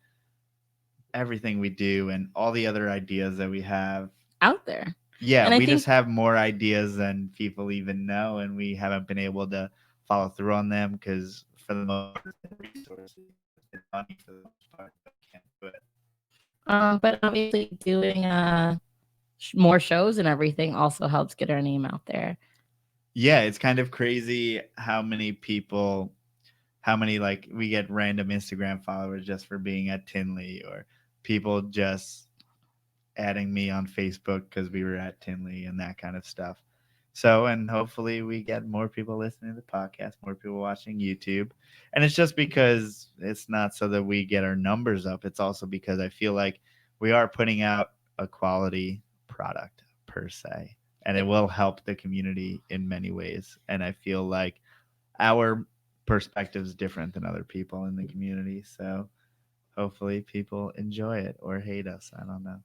everything we do and all the other ideas that we have out there. Yeah, and we just have more ideas than people even know, and we haven't been able to follow through on them because for the most part, resources and money for the most part, but can't do it. But obviously doing more shows and everything also helps get our name out there. Yeah, it's kind of crazy how many we get random Instagram followers just for being at Tinley, or people just adding me on Facebook because we were at Tinley and that kind of stuff. So, and hopefully we get more people listening to the podcast, more people watching YouTube. And it's just because it's not so that we get our numbers up. It's also because I feel like we are putting out a quality product per se, and it will help the community in many ways. And I feel like our perspective is different than other people in the community. So hopefully people enjoy it or hate us. I don't know.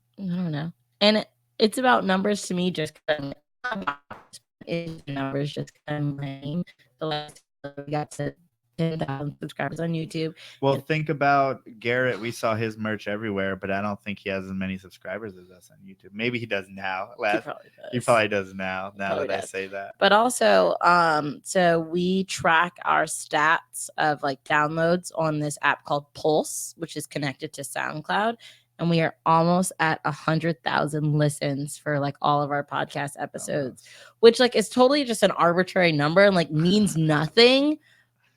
And it's about numbers to me, just numbers, just lame. The last we got to 10,000 subscribers on YouTube. Well, think about Garrett. We saw his merch everywhere, but I don't think he has as many subscribers as us on YouTube. Maybe he does now. He probably does now that I say that. But also, so we track our stats of downloads on this app called Pulse, which is connected to SoundCloud. And we are almost at 100,000 listens for all of our podcast episodes, which is totally just an arbitrary number and means nothing.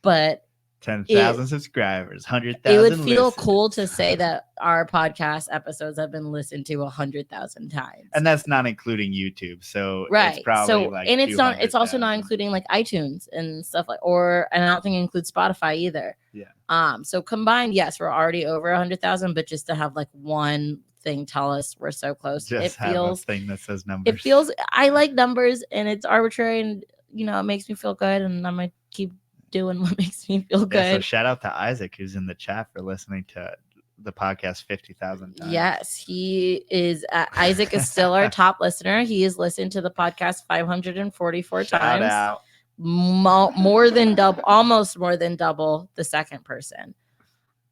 But 10,000 subscribers, 100,000. It would feel cool to say that our podcast episodes have been listened to 100,000 times, and that's not including YouTube. So right, it's probably and it's not. It's also not including iTunes and stuff and I don't think it includes Spotify either. Yeah. So combined, yes, we're already over 100,000, but just to have one thing tell us we're so close. Just have a thing that says numbers. It feels, I like numbers, and it's arbitrary, and it makes me feel good, and I'm gonna keep doing what makes me feel good. So shout out to Isaac, who's in the chat, for listening to the podcast 50,000 times. Yes, he is. Isaac is still our top listener. He has listened to the podcast 544 times. Shout out. More than double, almost more than double the second person.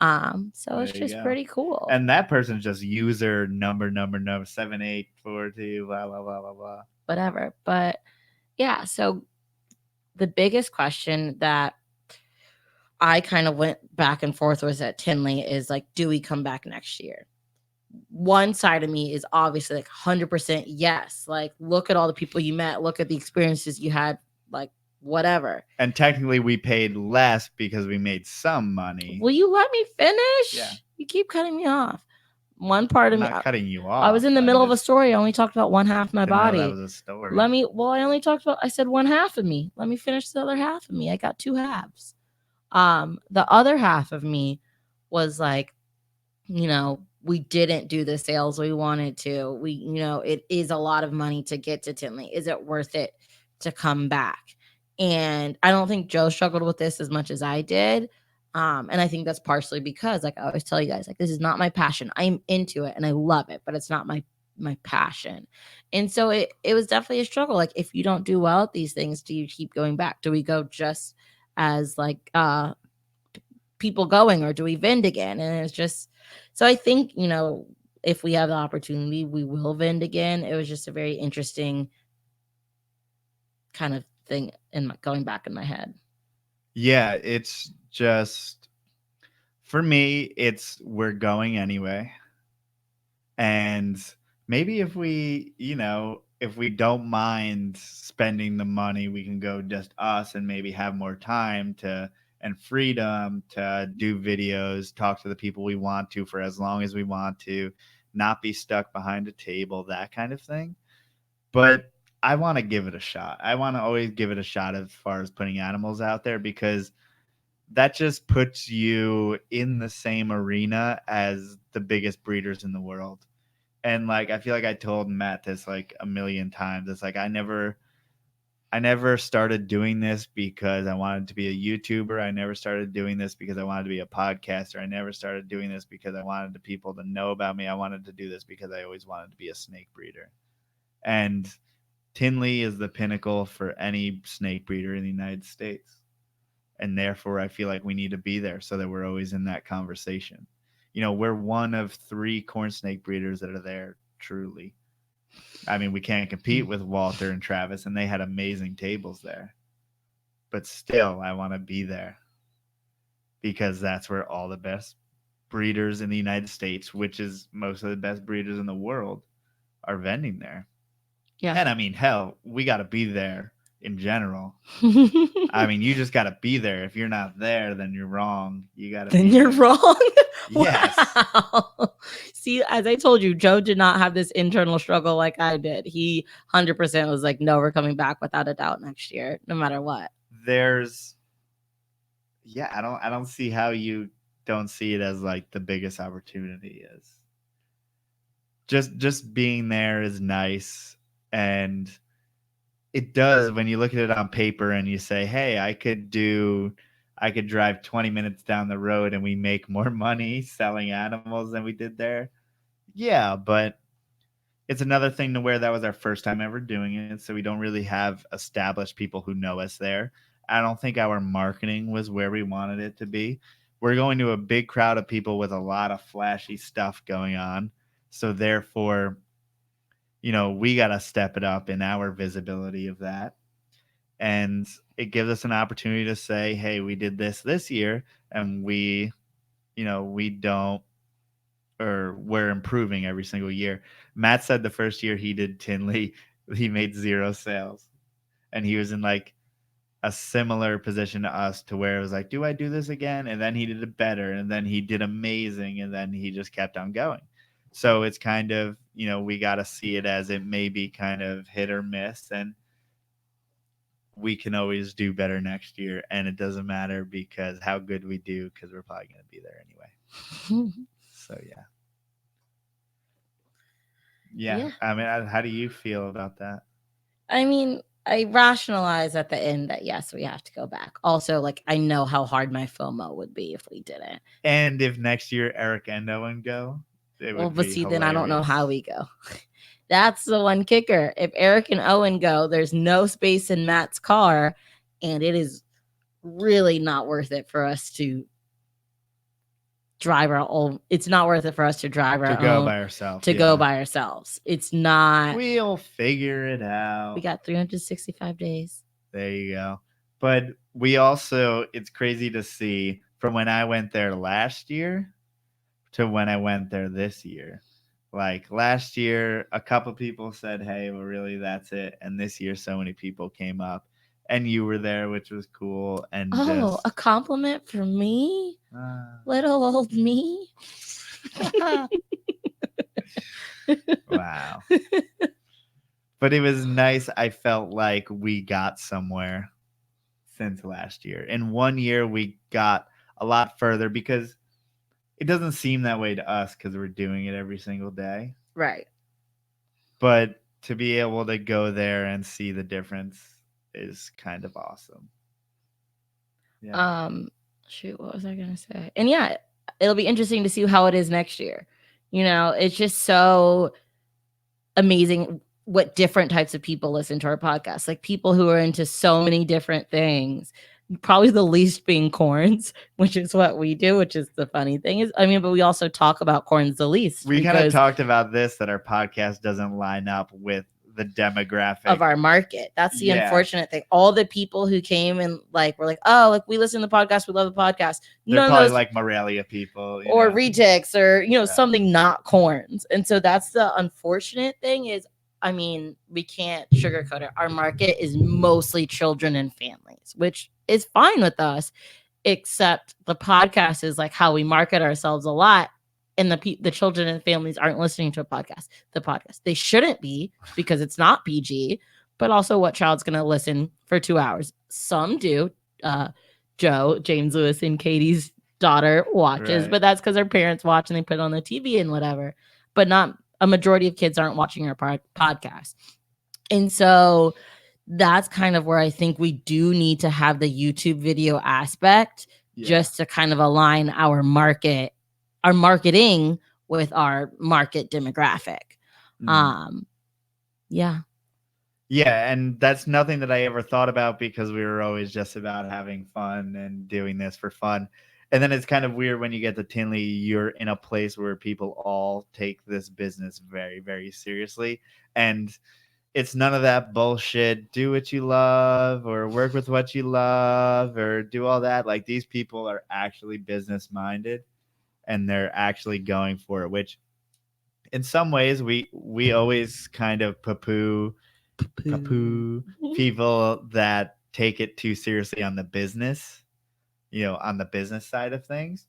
So it's just pretty cool. And that person's just user number 7842 blah blah blah blah blah. Whatever. But yeah, so the biggest question that I kind of went back and forth with at Tinley is like, do we come back next year? One side of me is obviously like 100% yes. Like, look at all the people you met, look at the experiences you had, like whatever. And technically we paid less because we made some money. Will you let me finish? Yeah. You keep cutting me off. One part of I'm me, not cutting you off. I was in the middle of a story. I only talked about one half of my body. That was a story. I said one half of me. Let me finish the other half of me. I got two halves. The other half of me was like, we didn't do the sales we wanted to. It is a lot of money to get to Tinley. Is it worth it to come back? And I don't think Joe struggled with this as much as I did. And I think that's partially because, like I always tell you guys, like, this is not my passion. I'm into it and I love it, but it's not my passion. And so it was definitely a struggle. Like, if you don't do well at these things, do you keep going back? Do we go just as like people going, or do we vend again? And it's just, so I think, if we have the opportunity, we will vend again. It was just a very interesting kind of thing going back in my head. Yeah, it's just, for me, we're going anyway. And maybe if we don't mind spending the money, we can go just us and maybe have more time and freedom to do videos, talk to the people we want to for as long as we want to, not be stuck behind a table, that kind of thing. But I want to give it a shot. I want to always give it a shot as far as putting animals out there, because that just puts you in the same arena as the biggest breeders in the world. And like, I feel like I told Matt this like a million times. It's like, I never started doing this because I wanted to be a YouTuber. I never started doing this because I wanted to be a podcaster. I never started doing this because I wanted the people to know about me. I wanted to do this because I always wanted to be a snake breeder. And Tinley is the pinnacle for any snake breeder in the United States. And therefore, I feel like we need to be there so that we're always in that conversation. We're one of 3 corn snake breeders that are there, truly. I mean, we can't compete with Walter and Travis, and they had amazing tables there. But still, I want to be there because that's where all the best breeders in the United States, which is most of the best breeders in the world, are vending there. Yeah. And I mean, hell, we got to be there in general. I mean, you just got to be there. If you're not there, then you're wrong. You got to Then you're wrong. Yes. Wow. See, as I told you, Joe did not have this internal struggle like I did. He 100% was like, no, we're coming back without a doubt next year, no matter what. I don't see how you don't see it as like the biggest opportunity is. Just being there is nice. And it does, when you look at it on paper and you say, hey, I could drive 20 minutes down the road and we make more money selling animals than we did there. Yeah, but it's another thing to where that was our first time ever doing it. So we don't really have established people who know us there. I don't think our marketing was where we wanted it to be. We're going to a big crowd of people with a lot of flashy stuff going on. So therefore, we got to step it up in our visibility of that. And it gives us an opportunity to say, hey, we did this year, and we're improving every single year. Matt said the first year he did Tinley, he made 0 sales. And he was in like a similar position to us, to where it was like, do I do this again? And then he did it better, and then he did amazing, and then he just kept on going. So it's kind of, we got to see it as it may be kind of hit or miss, and we can always do better next year. And it doesn't matter because how good we do, because we're probably going to be there anyway. So, yeah. Yeah. I mean, how do you feel about that? I mean, I rationalize at the end that yes, we have to go back. Also, like, I know how hard my FOMO would be if we didn't. And if next year Eric and Owen go, it would be hilarious. Then I don't know how we go. That's the one kicker. If Eric and Owen go, there's no space in Matt's car, and it is really not worth it for us to drive our own. It's not worth it for us to drive our own. Go by ourselves. Go by ourselves. It's not. We'll figure it out. We got 365 days. There you go. But we also, it's crazy to see from when I went there last year to when I went there this year. Like last year, a couple people said, hey, well, really, that's it. And this year, so many people came up. And you were there, which was cool. And a compliment for me? Little old me? Wow. But it was nice. I felt like we got somewhere since last year. In 1 year, we got a lot further because it doesn't seem that way to us because we're doing it every single day. Right. But to be able to go there and see the difference is kind of awesome. Yeah. Shoot, what was I going to say? And yeah, it'll be interesting to see how it is next year. You know, it's just so amazing what different types of people listen to our podcast. Like people who are into so many different things. Probably the least being corns, which is what we do, which is the funny thing is, I mean, but we also talk about corns the least. We kind of talked about this, that our podcast doesn't line up with the demographic of our market. That's the unfortunate thing. All the people who came and like were like, oh, like we listen to the podcast, we love the podcast. They're probably like Morelia people or rejects or something not corns. And so that's the unfortunate thing is, I mean, we can't sugarcoat it. Our market is mostly children and families, which is fine with us, except the podcast is like how we market ourselves a lot. And the children and families aren't listening to the podcast. They shouldn't be because it's not PG, but also what child's going to listen for 2 hours? Some do. Joe, James Lewis and Katie's daughter watches, but that's because their parents watch and they put it on the TV and whatever, but not a majority of kids aren't watching our podcast. And so that's kind of where I think we do need to have the YouTube video aspect just to kind of align our marketing with our market demographic. Yeah, and that's nothing that I ever thought about because we were always just about having fun and doing this for fun. And then it's kind of weird when you get to Tinley, you're in a place where people all take this business very, very seriously. And it's none of that bullshit. Do what you love or work with what you love or do all that. Like these people are actually business minded and they're actually going for it, which in some ways we always kind of poo-poo people that take it too seriously on the business, on the business side of things.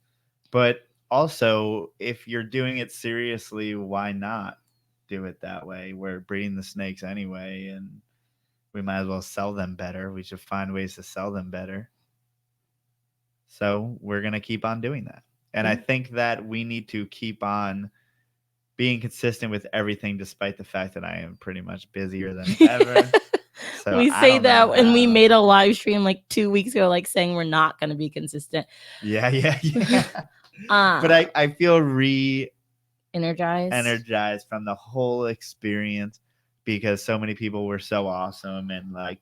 But also, if you're doing it seriously, why not do it that way? We're breeding the snakes anyway, and we might as well sell them better. We should find ways to sell them better. So we're going to keep on doing that. And I think that we need to keep on being consistent with everything, despite the fact that I am pretty much busier than ever. So we say that when we made a live stream like 2 weeks ago, like saying we're not going to be consistent. Yeah. But I feel energized from the whole experience because so many people were so awesome. And like,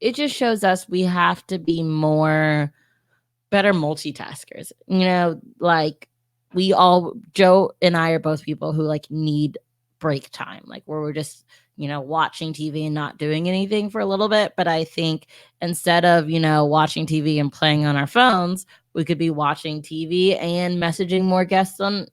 it just shows us we have to be better multitaskers. Like Joe and I are both people who like need break time, like where we're just watching TV and not doing anything for a little bit. But I think instead of watching TV and playing on our phones, we could be watching TV and messaging more guests on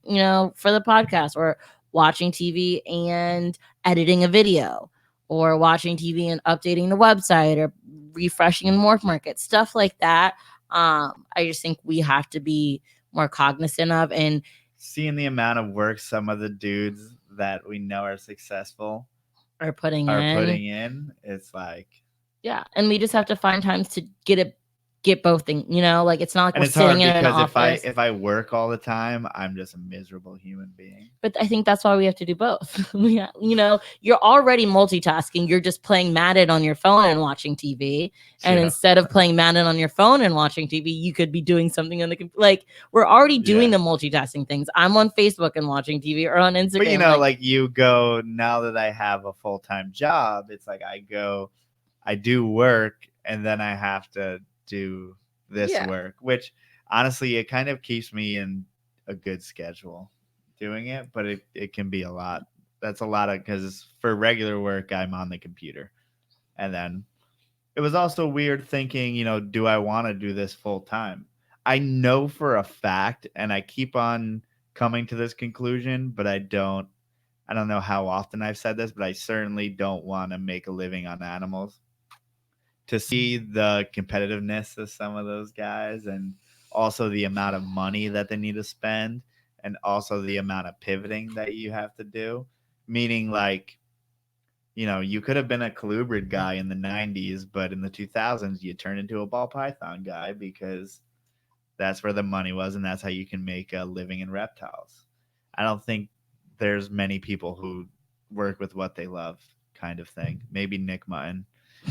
for the podcast, or watching TV and editing a video, or watching TV and updating the website, or refreshing in Morph Market, stuff like that. I just think we have to be more cognizant of, and seeing the amount of work some of the dudes that we know are successful are putting in. It's like, yeah. And we just have to find times to get it get both things, like it's not like And we're it's hard sitting in an office. because if I work all the time, I'm just a miserable human being. But I think that's why we have to do both. You're already multitasking. You're just playing Madden on your phone and watching TV. And instead of playing Madden on your phone and watching TV, you could be doing something on the computer. Like, we're already doing the multitasking things. I'm on Facebook and watching TV, or on Instagram. But like you go, now that I have a full-time job, it's like I do work, and then I have to do this work, which honestly, it kind of keeps me in a good schedule doing it, but it can be a lot. That's a lot because for regular work, I'm on the computer. And then it was also weird thinking, do I want to do this full time? I know for a fact, and I keep on coming to this conclusion, but I don't know how often I've said this, but I certainly don't want to make a living on animals. To see the competitiveness of some of those guys, and also the amount of money that they need to spend, and also the amount of pivoting that you have to do, meaning like, you could have been a colubrid guy in the 90s, but in the 2000s, you turned into a ball python guy because that's where the money was, and that's how you can make a living in reptiles. I don't think there's many people who work with what they love, kind of thing. Maybe Nick Mutton.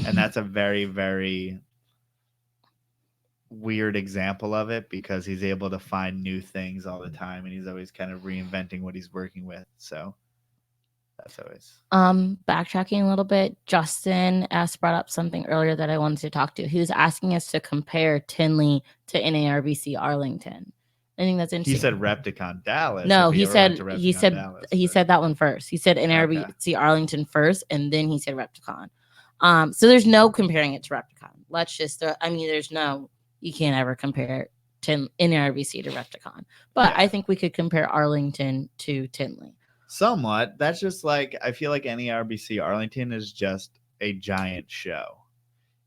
And that's a very, very weird example of it because he's able to find new things all the time, and he's always kind of reinventing what he's working with. So that's always backtracking a little bit. Justin brought up something earlier that I wanted to talk to. He was asking us to compare Tinley to NARBC Arlington. I think that's interesting. He said Repticon Dallas. No, he said that one first. He said NARBC Arlington first, and then he said Repticon. So there's no comparing it to Repticon. Let's just you can't ever compare NARBC to Repticon. But I think we could compare Arlington to Tinley. Somewhat. That's just like, I feel like NARBC Arlington is just a giant show.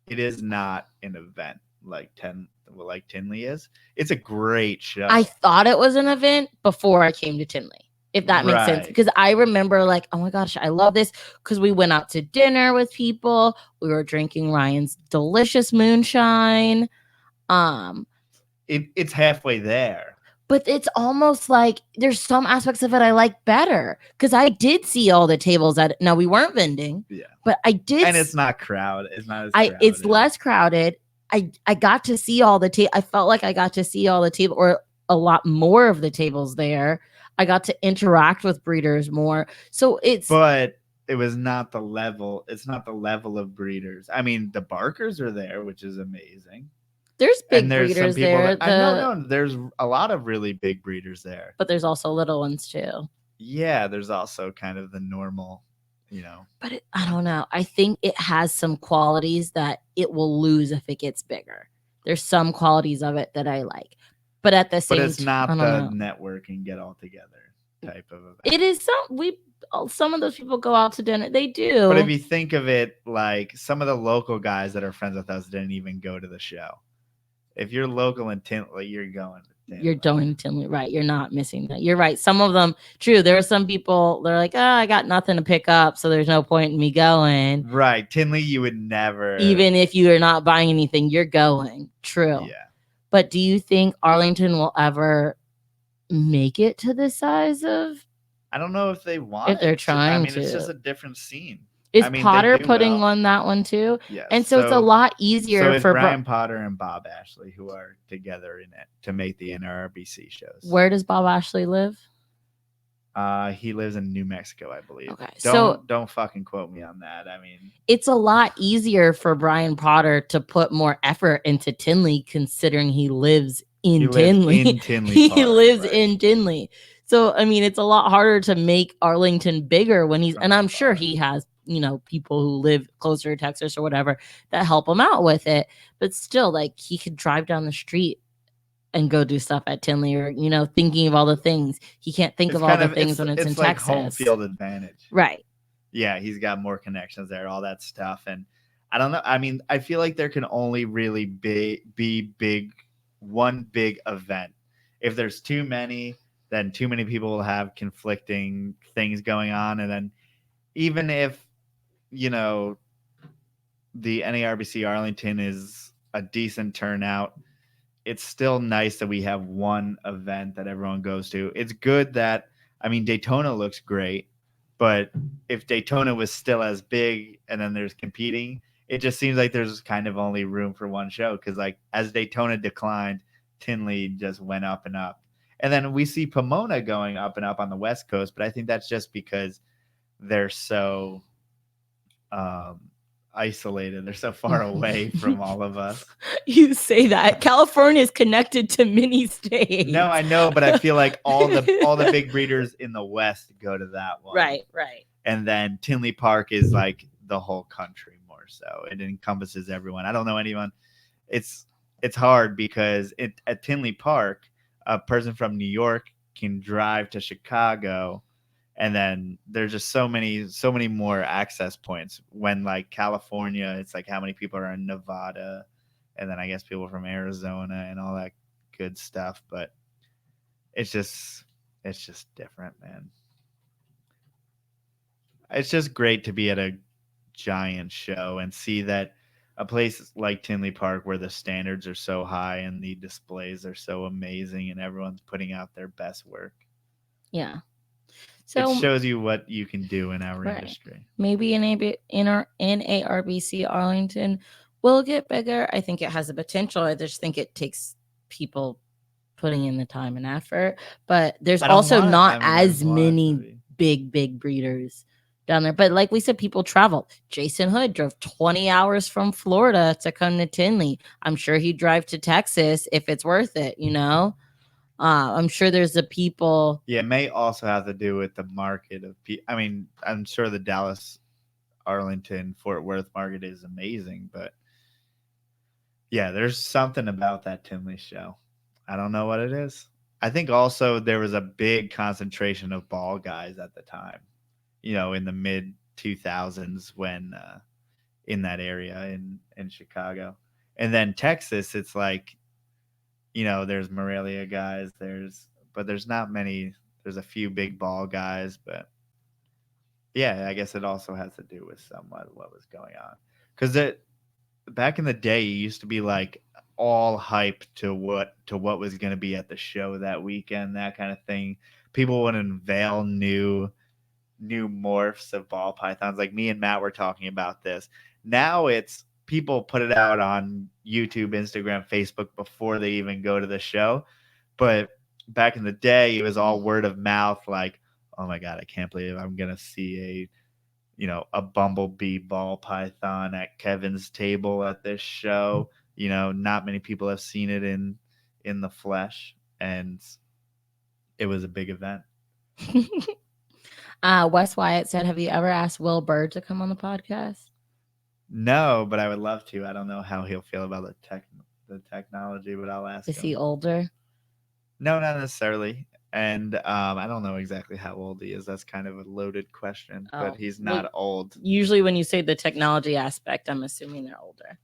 It is not an event like Tinley is. It's a great show. I thought it was an event before I came to Tinley, if that makes sense. Because I remember like, oh my gosh, I love this. Because we went out to dinner with people. We were drinking Ryan's delicious moonshine. It's halfway there. But it's almost like there's some aspects of it I like better because I did see all the tables now we weren't vending, but I did, and it's not crowded. It's not as crowded. It's less crowded. I got to see all the I felt like I got to see all the table or a lot more of the tables there. I got to interact with breeders more. So but it was not the level. It's not the level of breeders. I mean, the Barkers are there, which is amazing. There's big breeders there. There's a lot of really big breeders there. But there's also little ones too. Yeah, there's also kind of the normal, But I don't know. I think it has some qualities that it will lose if it gets bigger. There's some qualities of it that I like. But at the same time, it's not the networking get all together type of event. It is some of those people go out to dinner. They do. But if you think of it, like some of the local guys that are friends with us didn't even go to the show. If you're local in Tinley, you're going to Tinley. You're going to Tinley, right? You're not missing that. You're right. Some of them, true. There are some people, they're like, I got nothing to pick up, so there's no point in me going. Right. Tinley, you would never. Even if you are not buying anything, you're going. True. Yeah. But do you think Arlington will ever make it to the size of? I don't know if they want. If they're trying to. It's just a different scene. Is Potter putting on that one too? Yes. And so it's a lot easier for Brian Potter and Bob Ashley, who are together in it to make the NARBC shows. Where does Bob Ashley live? He lives in New Mexico, I believe. Okay. Don't fucking quote me on that. I mean, it's a lot easier for Brian Potter to put more effort into Tinley, considering he lives in Tinley. He lives in Tinley. So, I mean, it's a lot harder to make Arlington bigger when and I'm sure he has, people who live closer to Texas or whatever that help him out with it. But still, like, he could drive down the street and go do stuff at Tinley or, thinking of all the things. He can't think of all the things when it's in like Texas. Home field advantage. Right. Yeah, he's got more connections there, all that stuff. And I don't know. I mean, I feel like there can only really be one big event. If there's too many, then too many people will have conflicting things going on. And then even if, the NARBC Arlington is a decent turnout. It's still nice that we have one event that everyone goes to. It's good that, I mean, Daytona looks great, but if Daytona was still as big and then there's competing, it just seems like there's kind of only room for one show. Because like as Daytona declined, Tinley just went up and up. And then we see Pomona going up and up on the West Coast, but I think that's just because they're so isolated. They're so far away from all of us. You say that California is connected to many states. No, I know, but I feel like all the big breeders in the West go to that one. Right. And then Tinley Park is like the whole country more so. It encompasses everyone. I don't know anyone. It's hard because at Tinley Park, a person from New York can drive to Chicago. And then there's just so many more access points. When like California, it's like how many people are in Nevada, and then I guess people from Arizona and all that good stuff. But it's just different, man. It's just great to be at a giant show and see that a place like Tinley Park where the standards are so high and the displays are so amazing and everyone's putting out their best work. Yeah. So it shows you what you can do in our industry. Maybe in our NARBC Arlington will get bigger. I think it has the potential. I just think it takes people putting in the time and effort. But there's also not as many big breeders down there. But like we said, people travel. Jason Hood drove 20 hours from Florida to come to Tinley. I'm sure he'd drive to Texas if it's worth it, you know? I'm sure there's the people. Yeah, it may also have to do with the market of people. I mean, I'm sure the Dallas, Arlington, Fort Worth market is amazing, but yeah, there's something about that Tinley show. I don't know what it is. I think also there was a big concentration of ball guys at the time, you know, in the mid 2000s when in that area in Chicago. And then Texas, it's like, you know, there's Morelia guys, but there's not many. There's a few big ball guys, but yeah, I guess it also has to do with somewhat what was going on. Because back in the day, it used to be like all hype to what was going to be at the show that weekend, that kind of thing. People would unveil new morphs of ball pythons. Like me and Matt were talking about this. Now it's people put it out on YouTube, Instagram, Facebook before they even go to the show. But back in the day, it was all word of mouth. Like, oh my God, I can't believe I'm going to see a bumblebee ball python at Kevin's table at this show. You know, not many people have seen it in the flesh, and it was a big event. Wes Wyatt said, have you ever asked Will Bird to come on the podcast? No, but I would love to. I don't know how he'll feel about the technology, but I'll ask him. Is he older? No, not necessarily. And I don't know exactly how old he is. That's kind of a loaded question, but he's not old. Usually when you say the technology aspect, I'm assuming they're older.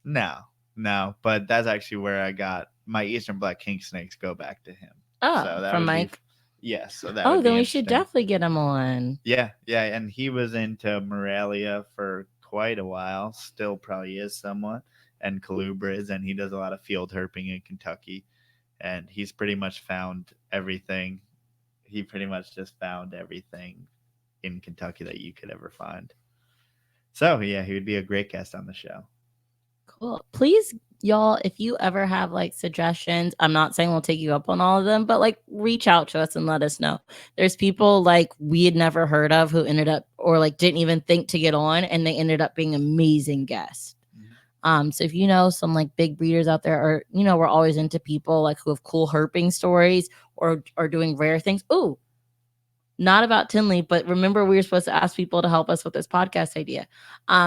No, but that's actually where I got my Eastern Black King Snakes go back to him. Oh, so from Mike? Yes. So then we should definitely get him on. Yeah. And he was into Morelia for quite a while, still probably is somewhat, and Colubrids, and he does a lot of field herping in Kentucky, and he's pretty much found everything. He pretty much just found everything in Kentucky that you could ever find. So yeah, he would be a great guest on the show. Cool. Please, y'all, if you ever have like suggestions, I'm not saying we'll take you up on all of them, but like reach out to us and let us know. There's people like we had never heard of who ended up or like didn't even think to get on, and they ended up being amazing guests. So if you know some like big breeders out there, or you know, we're always into people like who have cool herping stories or are doing rare things. Ooh, not about Tinley, but remember we were supposed to ask people to help us with this podcast idea.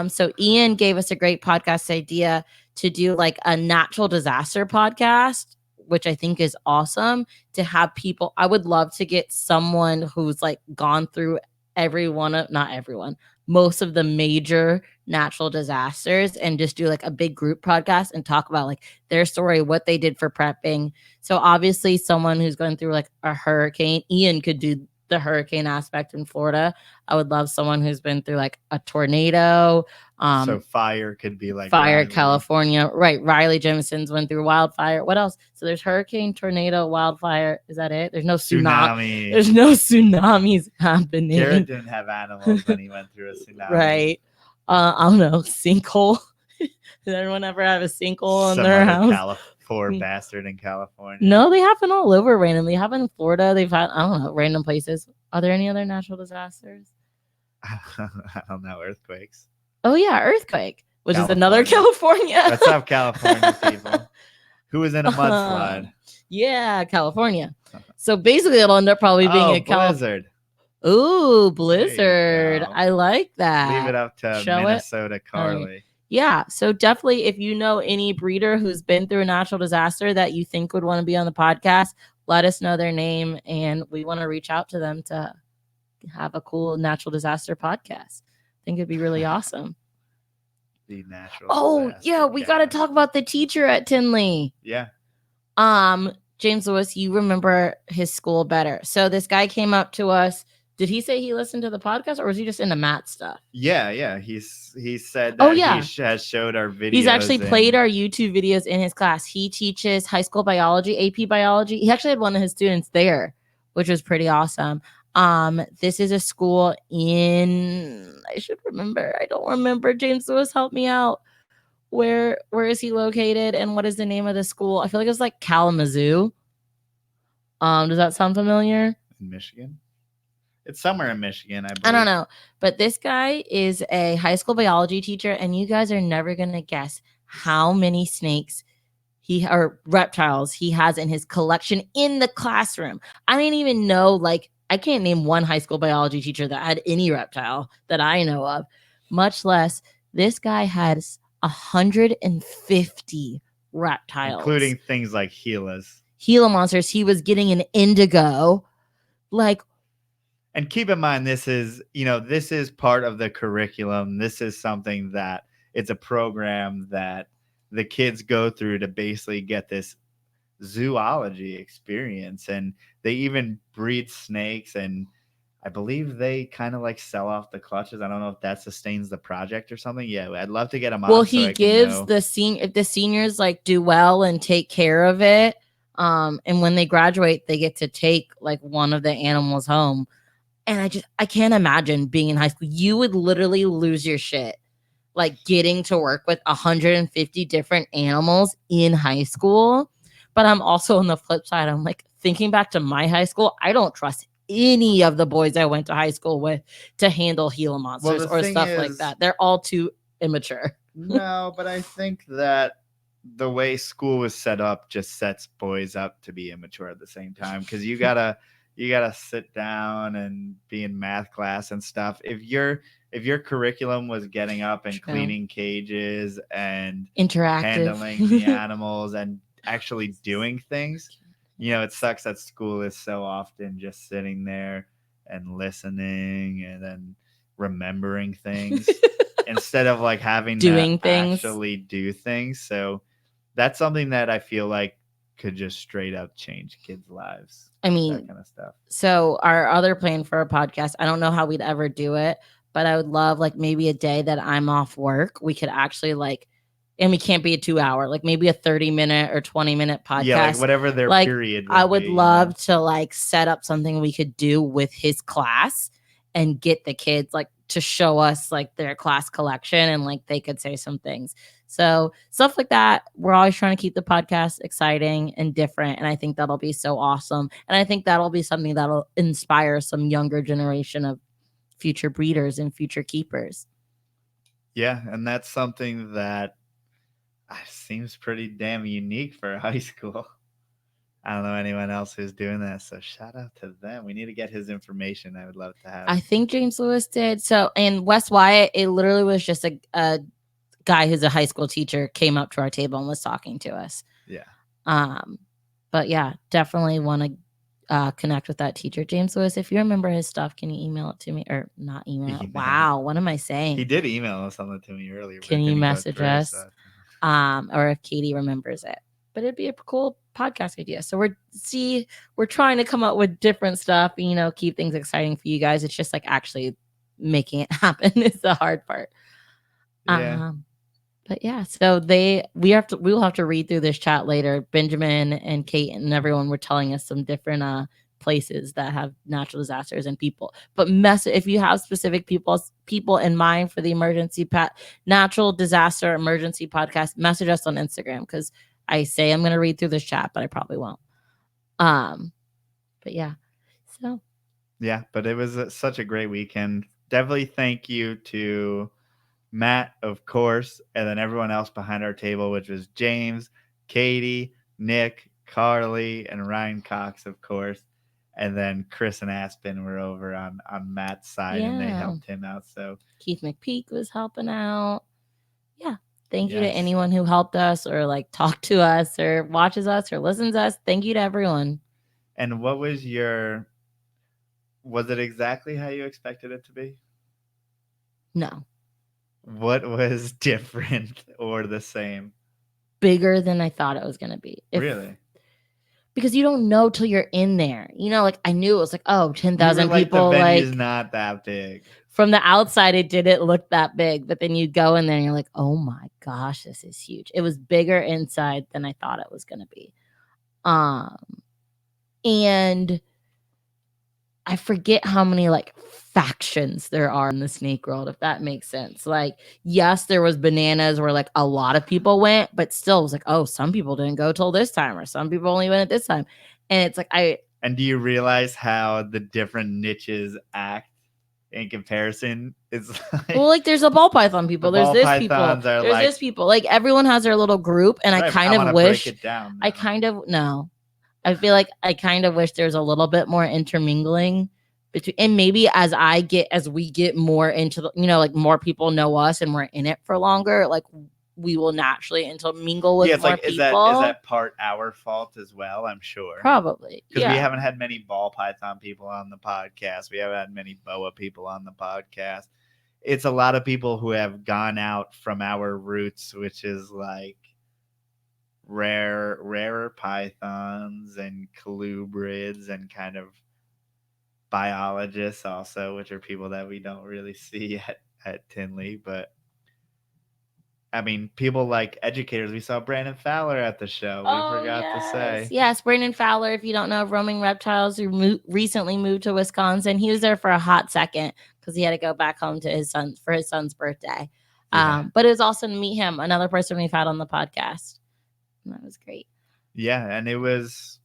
So Ian gave us a great podcast idea to do like a natural disaster podcast, which I think is awesome to have people. I would love to get someone who's like gone through most of the major natural disasters and just do like a big group podcast and talk about like their story, what they did for prepping. So obviously someone who's going through like a hurricane, Ian could do the hurricane aspect in Florida. I would love someone who's been through like a tornado. So fire could be like fire, Riley. California, right? Riley Jamison's went through wildfire. What else? So there's hurricane, tornado, wildfire. Is that it? There's no tsunami. There's no tsunamis happening. Garrett didn't have animals when he went through a tsunami. Right. I don't know. Sinkhole. Did everyone ever have a sinkhole in their house? Poor bastard in California. No, they happen all over randomly. They happen in Florida. They've had, I don't know, random places. Are there any other natural disasters? I don't know. Earthquakes. Oh, yeah. Earthquake, which is another California. What's up, California people? Who was in a mudslide? Yeah, California. So basically, it'll end up probably being a blizzard. Ooh, blizzard. I like that. Leave it up to Minnesota Carly. Yeah, so definitely if you know any breeder who's been through a natural disaster that you think would want to be on the podcast, let us know their name, and we want to reach out to them to have a cool natural disaster podcast. I think it'd be really awesome. The natural. Oh, yeah, we got to talk about the teacher at Tinley. Yeah. James Lewis, you remember his school better. So this guy came up to us. Did he say he listened to the podcast, or was he just into math stuff? Yeah. He said that he has showed our videos. He's actually played our YouTube videos in his class. He teaches high school biology, AP biology. He actually had one of his students there, which was pretty awesome. This is a school in, I should remember. I don't remember. James Lewis, help me out. Where is he located, and what is the name of the school? I feel like it's like Kalamazoo. Does that sound familiar? In Michigan. It's somewhere in Michigan, I believe. I don't know. But this guy is a high school biology teacher, and you guys are never going to guess how many snakes or reptiles he has in his collection in the classroom. I didn't even know, like, I can't name one high school biology teacher that had any reptile that I know of, much less this guy has 150 reptiles. Including things like Gila monsters. He was getting an indigo. And keep in mind, this is part of the curriculum. This is something that it's a program that the kids go through to basically get this zoology experience. And they even breed snakes, and I believe they kind of like sell off the clutches. I don't know if that sustains the project or something. Yeah, I'd love to get them on. Well, he gives if the seniors like do well and take care of it. And when they graduate, they get to take like one of the animals home. And I can't imagine being in high school. You would literally lose your shit, like getting to work with 150 different animals in high school. But I'm also on the flip side. I'm like thinking back to my high school. I don't trust any of the boys I went to high school with to handle Gila monsters or stuff like that. They're all too immature. No, but I think that the way school was set up just sets boys up to be immature at the same time, because you gotta sit down and be in math class and stuff. If your curriculum was getting up and cleaning cages and handling the animals and actually doing things, it sucks that school is so often just sitting there and listening and then remembering things instead of like having to actually do things. So that's something that I feel like could just straight up change kids' lives. I mean, that kind of stuff. So our other plan for a podcast, I don't know how we'd ever do it, but I would love like maybe a day that I'm off work, we could actually like, and we can't be a 2-hour, like maybe a 30-minute or 20-minute podcast. Yeah, like whatever their period would I would love to like set up something we could do with his class and get the kids like to show us like their class collection, and like they could say some things. So stuff like that. We're always trying to keep the podcast exciting and different. And I think that'll be so awesome. And I think that'll be something that'll inspire some younger generation of future breeders and future keepers. Yeah. And that's something that seems pretty damn unique for high school. I don't know anyone else who's doing that. So shout out to them. We need to get his information. I would love to have. I think James Lewis did. So, and Wes Wyatt, it literally was just a guy who's a high school teacher came up to our table and was talking to us. Yeah. But yeah, definitely want to connect with that teacher. James Lewis, if you remember his stuff, can you email it to me? Or not email it? Wow, what am I saying? He did email something to me earlier. Can you message us? Or if Katie remembers it. but it'd be a cool podcast idea. So we're trying to come up with different stuff, keep things exciting for you guys. It's just like actually making it happen is the hard part. Yeah. But yeah, so we will have to read through this chat later. Benjamin and Kate and everyone were telling us some different places that have natural disasters and people. But if you have specific people in mind for the natural disaster emergency podcast, message us on Instagram, because I say I'm going to read through this chat, but I probably won't. But yeah, so yeah, but it was such a great weekend. Definitely thank you to Matt, of course, and then everyone else behind our table, which was James, Katie, Nick, Carly, and Ryan Cox, of course. And then Chris and Aspen were over on Matt's side, and they helped him out. So Keith McPeak was helping out. Yeah. Thank you to anyone who helped us or like talked to us or watches us or listens to us. Thank you to everyone. And what was it exactly how you expected it to be? No. What was different or the same? Bigger than I thought it was going to be. Really? Because you don't know till you're in there. Like I knew it was like, 10,000 people. The venue's not that big. From the outside, it didn't look that big. But then you go in there and you're like, oh my gosh, this is huge. It was bigger inside than I thought it was going to be. And I forget how many like factions there are in the snake world, if that makes sense. Like, yes, there was bananas where like a lot of people went, but still it was like, some people didn't go till this time, or some people only went at this time. And it's like And do you realize how the different niches act in comparison? It's like there's a ball python people, there's this people, there's this people. Like everyone has their little group, and I kind of wish break it down, I feel like I kind of wish there's a little bit more intermingling between, and maybe as we get more into the, like more people know us and we're in it for longer, like we will naturally intermingle with more people. Is that part our fault as well? I'm sure. Probably. Because we haven't had many ball python people on the podcast. We haven't had many boa people on the podcast. It's a lot of people who have gone out from our roots, which is like rarer pythons and colubrids and kind of biologists also, which are people that we don't really see at Tinley. But I mean, people like educators. We saw Brandon Fowler at the show. We forgot to say. Yes, Brandon Fowler, if you don't know, Roaming Reptiles, who recently moved to Wisconsin. He was there for a hot second because he had to go back home to his son's birthday. Yeah. But it was awesome to meet him, another person we've had on the podcast. And that was great. Yeah, and it was,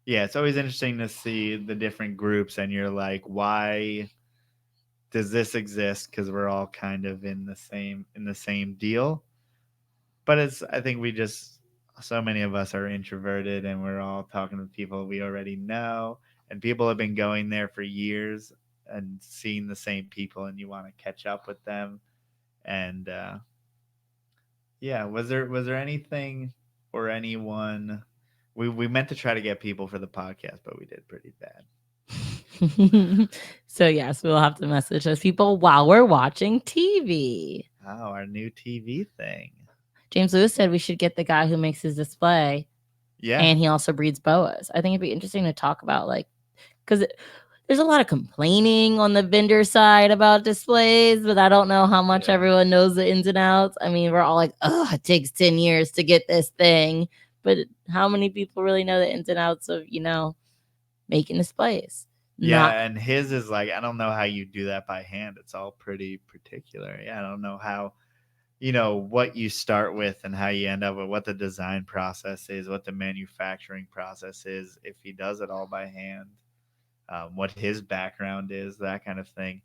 it's always interesting to see the different groups, and you're like, why does this exist? Because we're all kind of in the same deal. But I think so many of us are introverted, and we're all talking to people we already know, and people have been going there for years and seeing the same people, and you want to catch up with them. And was there anything or anyone? We meant to try to get people for the podcast, but we did pretty bad. So yes, we'll have to message those people while we're watching TV. Oh, our new TV thing. James Lewis said we should get the guy who makes his display. Yeah. And he also breeds boas. I think it'd be interesting to talk about, like, because there's a lot of complaining on the vendor side about displays, but I don't know how much everyone knows the ins and outs. I mean, we're all like, it takes 10 years to get this thing. But how many people really know the ins and outs of, making displays? And his is like, I don't know how you do that by hand. It's all pretty particular. Yeah, I don't know how, what you start with and how you end up with, what the design process is, what the manufacturing process is, if he does it all by hand, what his background is, that kind of thing.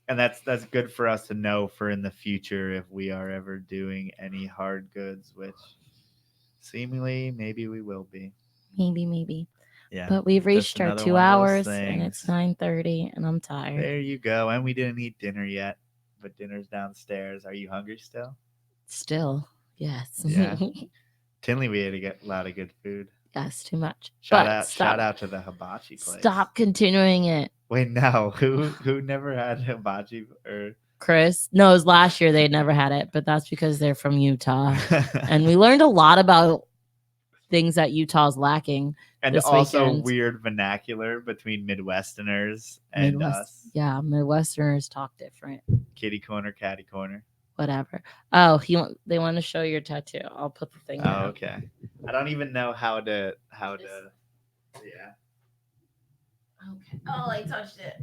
And that's good for us to know for in the future if we are ever doing any hard goods, which seemingly maybe we will be. Maybe. Yeah. But we've reached our 2 hours and it's 9:30 and I'm tired. There you go. And we didn't eat dinner yet, but dinner's downstairs. Are you hungry still? Still, yes. Yeah. Tinley, we ate a lot of good food. Yes, too much. Shout out to the hibachi place. Stop continuing it. Wait, no. Who never had hibachi or Chris. No, it was last year. They never had it, but that's because they're from Utah. And we learned a lot about things that Utah's lacking. And this also weekend. weird vernacular between Midwesterners and us. Yeah, Midwesterners talk different. Kitty corner, catty corner. Whatever. Oh, they want to show your tattoo. I'll put the thing. Oh, okay. I don't even know how to. Yeah. Okay. Oh, I touched it.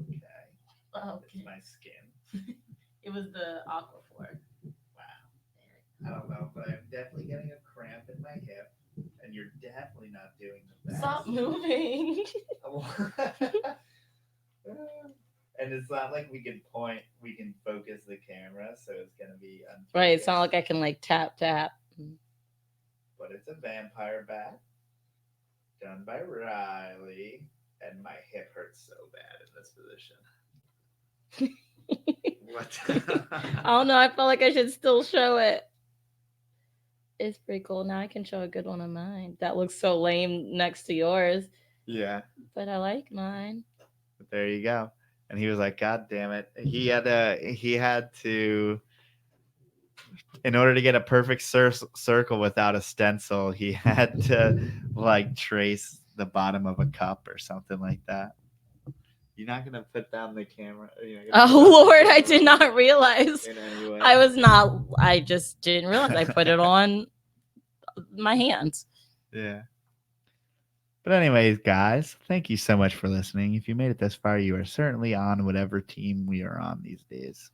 Okay. Oh, It's my skin. It was the Aquaphor. Wow. I don't know, but I'm definitely getting a cramp in my hip, and you're definitely not doing the best. Stop moving. And it's not like we can focus the camera, so it's gonna be unfocused. Right, it's not like I can like tap. But it's a vampire bat done by Riley, and my hip hurts so bad in this position. What? I don't know. I felt like I should still show it. It's pretty cool. Now I can show a good one of mine. That looks so lame next to yours. Yeah. But I like mine. But there you go. And he was like, God damn it. He had to, in order to get a perfect circle without a stencil, he had to like trace the bottom of a cup or something like that. You're not going to put down the camera? Oh, Lord, I did not realize. I just didn't realize. I put it on my hands. Yeah. But anyways, guys, thank you so much for listening. If you made it this far, you are certainly on whatever team we are on these days.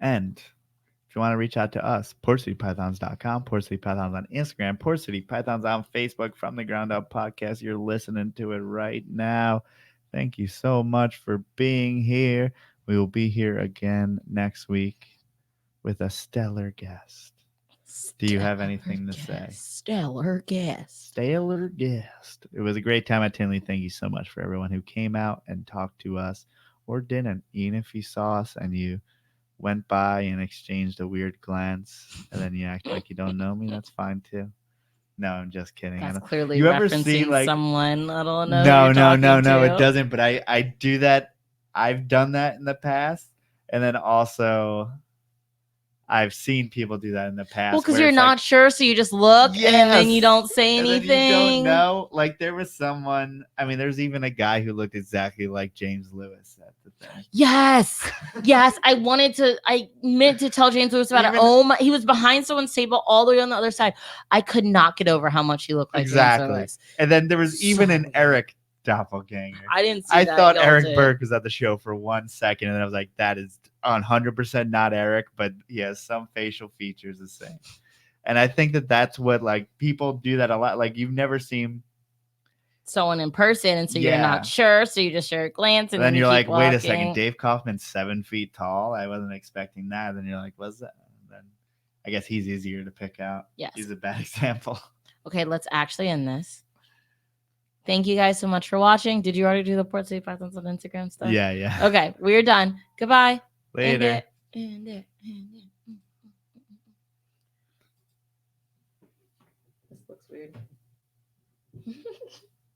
And if you want to reach out to us, PortCityPythons.com, Port City Pythons on Instagram, Port City Pythons on Facebook, From the Ground Up Podcast. You're listening to it right now. Thank you so much for being here. We will be here again next week with a stellar guest. Do you have anything to say? Stellar guest. Stellar guest. It was a great time at Tinley. Thank you so much for everyone who came out and talked to us or didn't. Even if you saw us and you went by and exchanged a weird glance and then you act like you don't know me, that's fine too. No, I'm just kidding. That's clearly you ever referencing see, like, someone. I don't know. No, it doesn't. But I do that. I've done that in the past. And then also I've seen people do that in the past. Well, because you're not sure, so you just look and then you don't say anything. And then you don't know. Like there was someone. I mean, there's even a guy who looked exactly like James Lewis at the thing. Yes. I meant to tell James Lewis about it. Oh my! He was behind someone's table all the way on the other side. I could not get over how much he looked like James Lewis. And then there was even an Eric doppelganger. I didn't see that. I thought Eric Burke was at the show for 1 second, and then I was like, that is 100% not Eric, but he has some facial features the same. And I think that's what, like, people do that a lot. Like, you've never seen someone in person, and so you're not sure, so you just share a glance, and then you're like, walking. wait a second, Dave Kaufman's 7 feet tall. I wasn't expecting that. Then you're like, what's that? And then I guess he's easier to pick out. Yes, he's a bad example. Okay, let's actually end this. Thank you guys so much for watching. Did you already do the Port City Pythons on Instagram stuff? Yeah. Okay, we're done. Goodbye. Later. This looks weird.